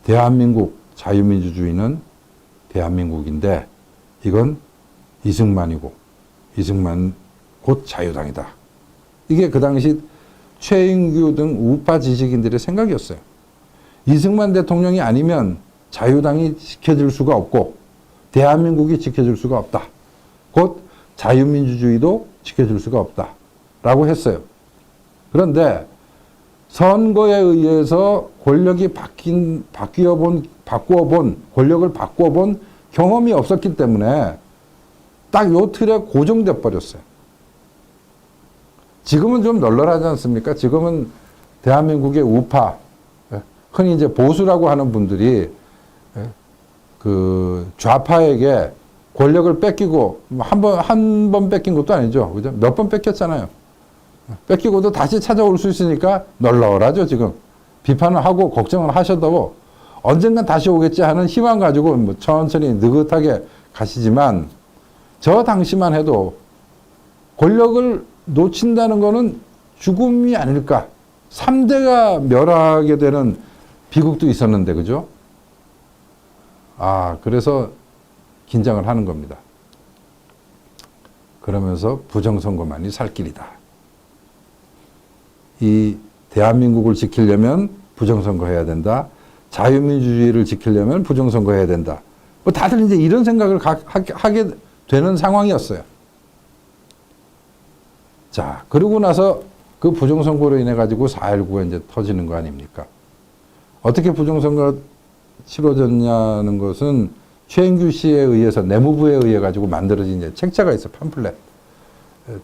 대한민국 자유민주주의는 대한민국인데 이건 이승만이고 이승만 곧 자유당이다. 이게 그 당시 최인규 등 우파 지식인들의 생각이었어요. 이승만 대통령이 아니면 자유당이 지켜질 수가 없고 대한민국이 지켜질 수가 없다. 곧 자유민주주의도 지켜질 수가 없다. 라고 했어요. 그런데 선거에 의해서 권력이 권력을 바꾸어본 경험이 없었기 때문에 딱 요 틀에 고정돼 버렸어요. 지금은 좀 널널하지 않습니까? 지금은 대한민국의 우파, 흔히 이제 보수라고 하는 분들이 그 좌파에게 권력을 뺏기고 한 번 뺏긴 것도 아니죠. 그죠? 몇 번 뺏겼잖아요. 뺏기고도 다시 찾아올 수 있으니까 널널하죠, 지금. 비판을 하고 걱정을 하셔도 언젠간 다시 오겠지 하는 희망 가지고 뭐 천천히 느긋하게 가시지만 저 당시만 해도 권력을 놓친다는 거는 죽음이 아닐까. 3대가 멸하게 되는 비극도 있었는데, 그죠? 그래서 긴장을 하는 겁니다. 그러면서 부정선거만이 살 길이다. 이 대한민국을 지키려면 부정선거 해야 된다. 자유민주주의를 지키려면 부정선거 해야 된다. 뭐 다들 이제 이런 생각을 하게 되는 상황이었어요. 자, 그러고 나서 그 부정선거로 인해 가지고 4.19가 이제 터지는 거 아닙니까? 어떻게 부정선거가 치러졌냐는 것은 최인규 씨에 의해서 내무부에 의해 가지고 만들어진 이제 책자가 있어, 팜플렛.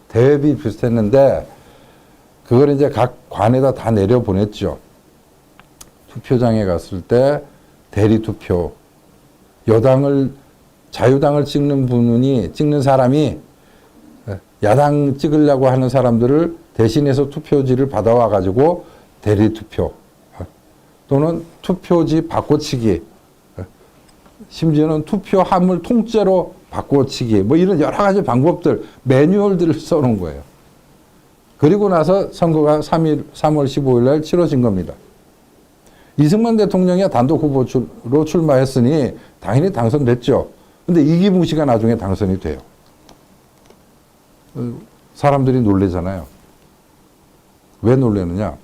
대비 비슷했는데 그걸 이제 각 관에다 다 내려보냈죠. 투표장에 갔을 때 대리투표, 자유당을 찍는 사람이 야당 찍으려고 하는 사람들을 대신해서 투표지를 받아와 가지고 대리투표 또는 투표지 바꿔치기, 심지어는 투표함을 통째로 바꿔치기, 뭐 이런 여러 가지 방법들, 매뉴얼들을 써놓은 거예요. 그리고 나서 선거가 3월 15일 날 치러진 겁니다. 이승만 대통령이 단독 후보로 출마했으니 당연히 당선됐죠. 근데 이기붕 씨가 나중에 당선이 돼요. 사람들이 놀래잖아요. 왜 놀래느냐?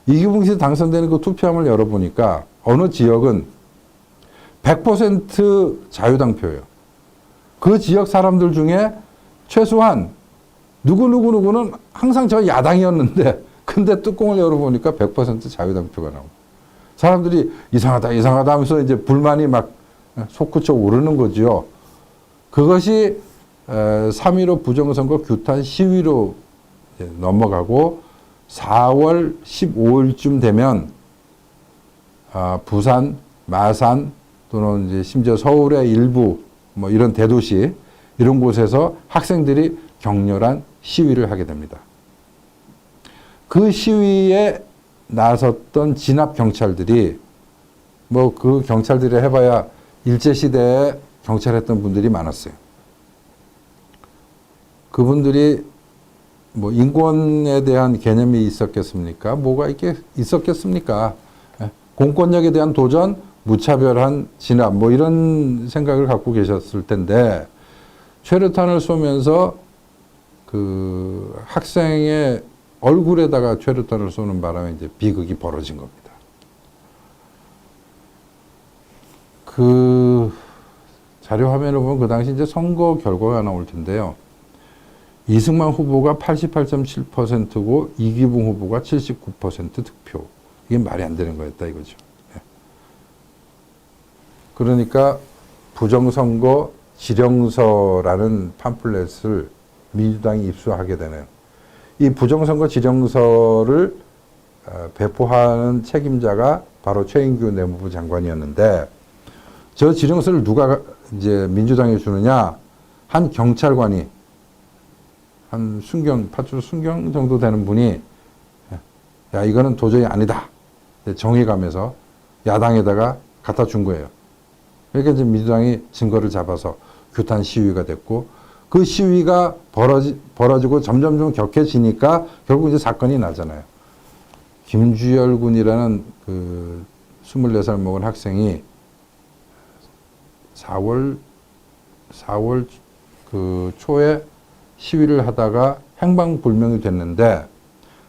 이기붕 씨 당선되는 그 투표함을 열어보니까 어느 지역은 100% 자유당표예요. 그 지역 사람들 중에 최소한 누구는 항상 저 야당이었는데 근데 뚜껑을 열어보니까 100% 자유당표가 나옵니다. 사람들이 이상하다, 이상하다 하면서 이제 불만이 막 솟구쳐 오르는 거죠. 그것이 3.15 부정선거 규탄 시위로 넘어가고 4월 15일쯤 되면 부산, 마산 또는 이제 심지어 서울의 일부 뭐 이런 대도시 이런 곳에서 학생들이 격렬한 시위를 하게 됩니다. 그 시위에 나섰던 진압 경찰들이 뭐 그 경찰들이 해봐야 일제시대에 경찰했던 분들이 많았어요. 그분들이 뭐 인권에 대한 개념이 있었겠습니까? 뭐가 이렇게 있었겠습니까? 공권력에 대한 도전, 무차별한 진압 뭐 이런 생각을 갖고 계셨을 텐데 최루탄을 쏘면서 그 학생의 얼굴에다가 최루탄을 쏘는 바람에 이제 비극이 벌어진 겁니다. 그 자료 화면을 보면 그 당시 이제 선거 결과가 나올 텐데요. 이승만 후보가 88.7%고 이기붕 후보가 79% 득표. 이게 말이 안 되는 거였다 이거죠. 그러니까 부정선거 지령서라는 팜플렛을 민주당이 입수하게 되는 이 부정선거 지령서를 배포하는 책임자가 바로 최인규 내무부 장관이었는데 저 지령서를 누가 이제 민주당에 주느냐? 한 경찰관이 한 파출 순경 정도 되는 분이 야 이거는 도저히 아니다. 정의감에서 야당에다가 갖다 준 거예요. 그러니까 이제 민주당이 증거를 잡아서 규탄 시위가 됐고 그 시위가 벌어지고 점점 격해지니까 결국 이제 사건이 나잖아요. 김주열 군이라는 그 24살 먹은 학생이 4월 그 초에 시위를 하다가 행방불명이 됐는데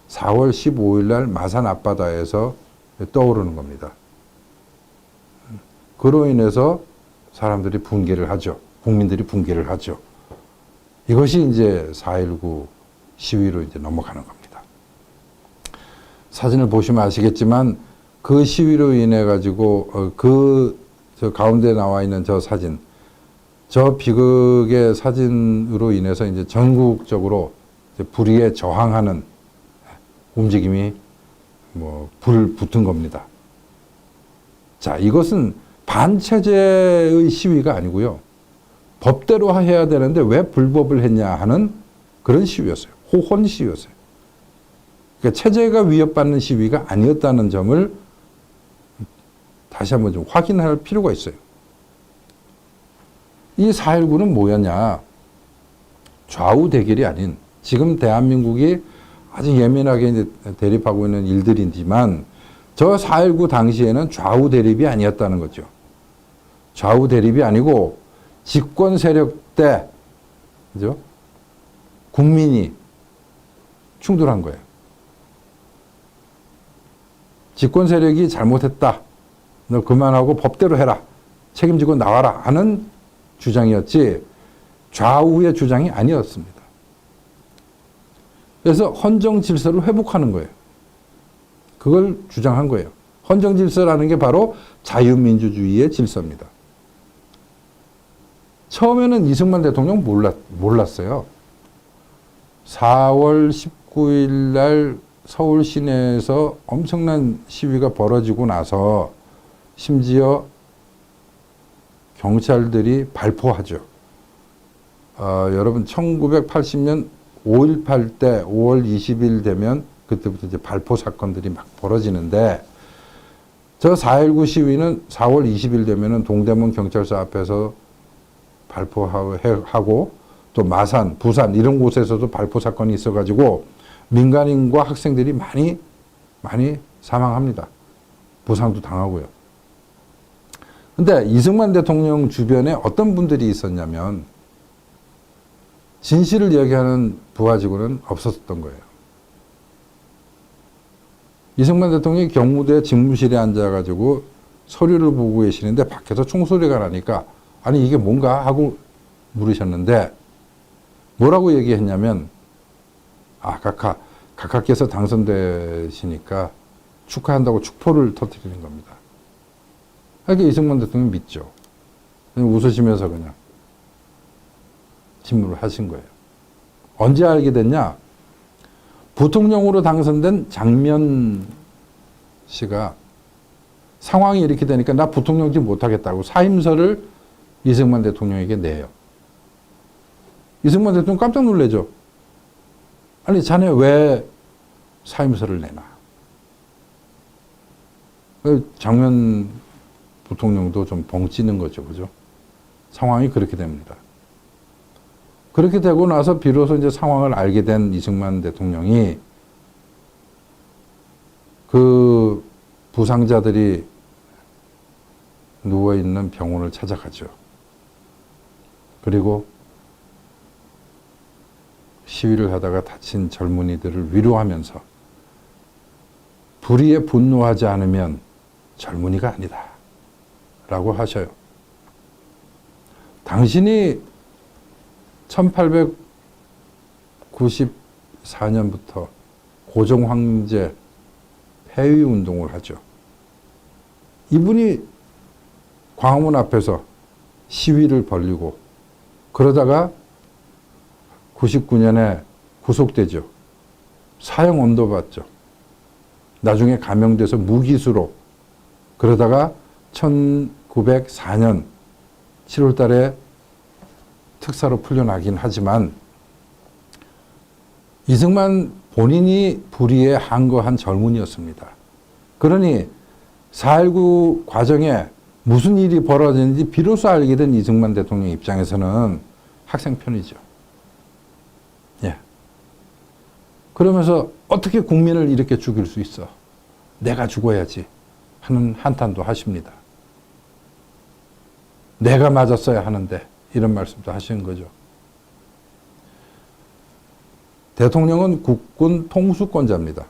4월 15일 날 마산 앞바다에서 떠오르는 겁니다. 그로 인해서 사람들이 분개를 하죠. 국민들이 분개를 하죠. 이것이 이제 4.19 시위로 이제 넘어가는 겁니다. 사진을 보시면 아시겠지만 그 시위로 인해 가지고 저 가운데 나와 있는 저 사진, 저 비극의 사진으로 인해서 이제 전국적으로 이제 불의에 저항하는 움직임이 뭐 불 붙은 겁니다. 자, 이것은 반체제의 시위가 아니고요. 법대로 해야 되는데 왜 불법을 했냐 하는 그런 시위였어요. 호혼 시위였어요. 그러니까 체제가 위협받는 시위가 아니었다는 점을 다시 한번 좀 확인할 필요가 있어요. 이 4.19는 뭐였냐? 좌우 대결이 아닌 지금 대한민국이 아주 예민하게 이제 대립하고 있는 일들이지만 저 4.19 당시에는 좌우 대립이 아니었다는 거죠. 좌우 대립이 아니고 집권 세력 때 그죠? 국민이 충돌한 거예요. 집권 세력이 잘못했다. 너 그만하고 법대로 해라. 책임지고 나와라 하는 주장이었지 좌우의 주장이 아니었습니다. 그래서 헌정 질서를 회복하는 거예요. 그걸 주장한 거예요. 헌정 질서라는 게 바로 자유민주주의의 질서입니다. 처음에는 이승만 대통령 몰랐어요. 4월 19일 날 서울 시내에서 엄청난 시위가 벌어지고 나서 심지어 경찰들이 발포하죠. 여러분 1980년 5.18 때 5월 20일 되면 그때부터 이제 발포 사건들이 막 벌어지는데 저 4.19 시위는 4월 20일 되면은 동대문 경찰서 앞에서 발포하고 또 마산, 부산 이런 곳에서도 발포 사건이 있어가지고 민간인과 학생들이 많이 사망합니다. 부상도 당하고요. 근데 이승만 대통령 주변에 어떤 분들이 있었냐면 진실을 얘기하는 부하 직원은 없었던 거예요. 이승만 대통령이 경무대 직무실에 앉아가지고 서류를 보고 계시는데 밖에서 총소리가 나니까 아니 이게 뭔가 하고 물으셨는데 뭐라고 얘기했냐면 각하께서 당선되시니까 축하한다고 축포를 터뜨리는 겁니다. 그러니까 이승만 대통령 믿죠. 그냥 웃으시면서 그냥 침묵을 하신 거예요. 언제 알게 됐냐? 부통령으로 당선된 장면 씨가 상황이 이렇게 되니까 나 부통령직 못하겠다고 사임서를 이승만 대통령에게 내요. 이승만 대통령 깜짝 놀라죠. 아니 자네 왜 사임서를 내나? 장면 부통령도 좀 벙찌는 거죠. 그죠? 상황이 그렇게 됩니다. 그렇게 되고 나서 비로소 이제 상황을 알게 된 이승만 대통령이 그 부상자들이 누워있는 병원을 찾아가죠. 그리고 시위를 하다가 다친 젊은이들을 위로하면서 불의에 분노하지 않으면 젊은이가 아니다 라고 하셔요. 당신이 1894년부터 고종 황제 폐위 운동을 하죠. 이분이 광화문 앞에서 시위를 벌이고 그러다가 99년에 구속되죠. 사형 언도 받죠. 나중에 감형돼서 무기수로 그러다가 1904년 7월 달에 특사로 풀려나긴 하지만 이승만 본인이 불의에 항거한 젊은이였습니다. 그러니 4.19 과정에 무슨 일이 벌어졌는지 비로소 알게 된 이승만 대통령 입장에서는 학생 편이죠. 예. 그러면서 어떻게 국민을 이렇게 죽일 수 있어? 내가 죽어야지 하는 한탄도 하십니다. 내가 맞았어야 하는데 이런 말씀도 하시는 거죠. 대통령은 국군 통수권자입니다.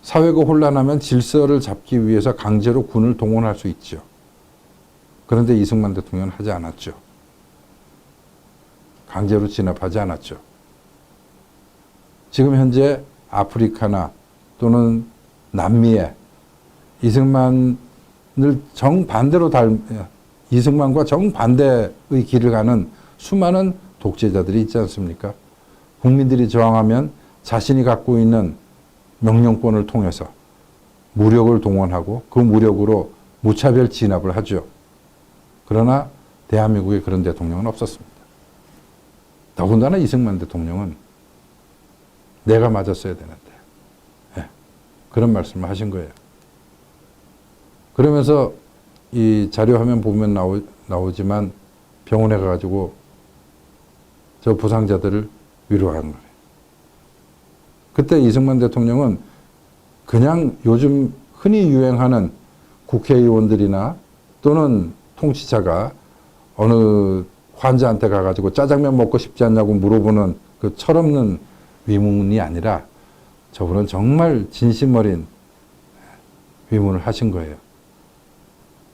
사회가 혼란하면 질서를 잡기 위해서 강제로 군을 동원할 수 있죠. 그런데 이승만 대통령은 하지 않았죠. 강제로 진압하지 않았죠. 지금 현재 아프리카나 또는 남미에 이승만과 정반대의 길을 가는 수많은 독재자들이 있지 않습니까? 국민들이 저항하면 자신이 갖고 있는 명령권을 통해서 무력을 동원하고 그 무력으로 무차별 진압을 하죠. 그러나 대한민국에 그런 대통령은 없었습니다. 더군다나 이승만 대통령은 내가 맞았어야 되는데 그런 말씀을 하신 거예요. 그러면서 이 자료화면 보면 나오지만 병원에 가가지고 저 부상자들을 위로하는 거예요. 그때 이승만 대통령은 그냥 요즘 흔히 유행하는 국회의원들이나 또는 통치자가 어느 환자한테 가가지고 짜장면 먹고 싶지 않냐고 물어보는 그 철없는 위문이 아니라 저분은 정말 진심 어린 위문을 하신 거예요.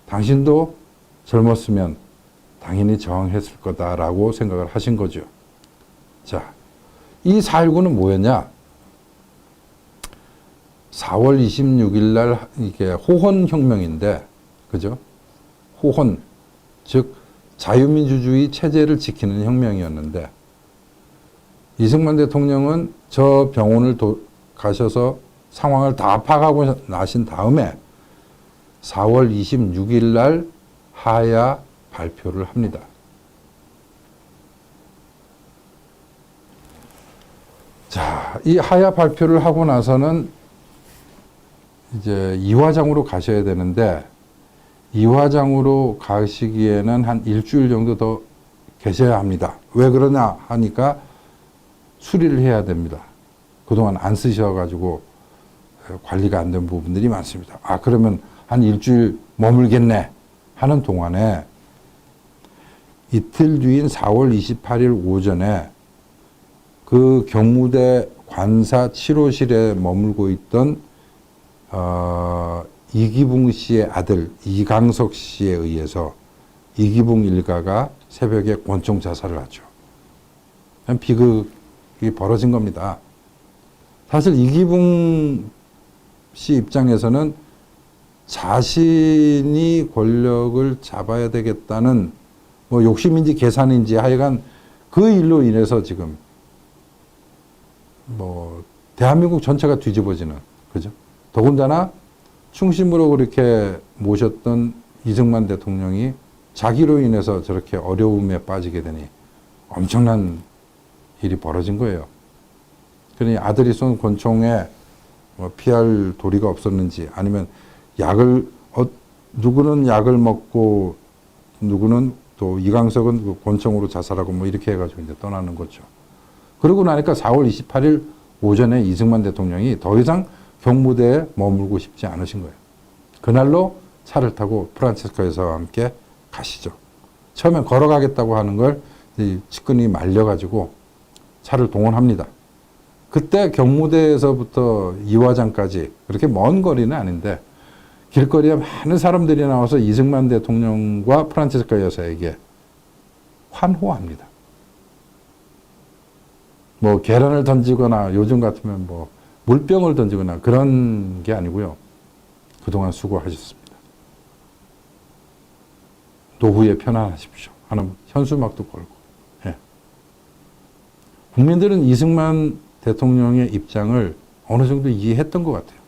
당신도 젊었으면 당연히 저항했을 거다라고 생각을 하신 거죠. 자, 이 4.19는 뭐였냐? 4월 26일 날 이게 호헌혁명인데, 그죠? 호헌, 즉 자유민주주의 체제를 지키는 혁명이었는데 이승만 대통령은 저 병원을 가셔서 상황을 다 파악하고 나신 다음에 4월 26일 날 하야 발표를 합니다. 자, 이 하야 발표를 하고 나서는 이제 이화장으로 가셔야 되는데 이화장으로 가시기에는 한 일주일 정도 더 계셔야 합니다. 왜 그러냐 하니까 수리를 해야 됩니다. 그동안 안 쓰셔가지고 관리가 안 된 부분들이 많습니다. 아, 그러면 한 일주일 머물겠네 하는 동안에 이틀 뒤인 4월 28일 오전에 그 경무대 관사 7호실에 머물고 있던 이기붕 씨의 아들 이강석 씨에 의해서 이기붕 일가가 새벽에 권총 자살을 하죠. 비극이 벌어진 겁니다. 사실 이기붕 씨 입장에서는 자신이 권력을 잡아야 되겠다는 뭐 욕심인지 계산인지 하여간 그 일로 인해서 지금 뭐 대한민국 전체가 뒤집어지는, 그죠? 더군다나 충심으로 그렇게 모셨던 이승만 대통령이 자기로 인해서 저렇게 어려움에 빠지게 되니 엄청난 일이 벌어진 거예요. 그러니 아들이 쏜 권총에 뭐 피할 도리가 없었는지, 아니면 약을 누구는 약을 먹고 누구는 또 이강석은 그 권총으로 자살하고 뭐 이렇게 해가지고 이제 떠나는 거죠. 그러고 나니까 4월 28일 오전에 이승만 대통령이 더 이상 경무대에 머물고 싶지 않으신 거예요. 그날로 차를 타고 프란체스코 여사와 함께 가시죠. 처음엔 걸어가겠다고 하는 걸 측근이 말려가지고 차를 동원합니다. 그때 경무대에서부터 이화장까지 그렇게 먼 거리는 아닌데 길거리에 많은 사람들이 나와서 이승만 대통령과 프란체스카 여사에게 환호합니다. 뭐 계란을 던지거나 요즘 같으면 뭐 물병을 던지거나 그런 게 아니고요. 그동안 수고하셨습니다. 노후에 편안하십시오 하는 현수막도 걸고. 예. 국민들은 이승만 대통령의 입장을 어느 정도 이해했던 것 같아요.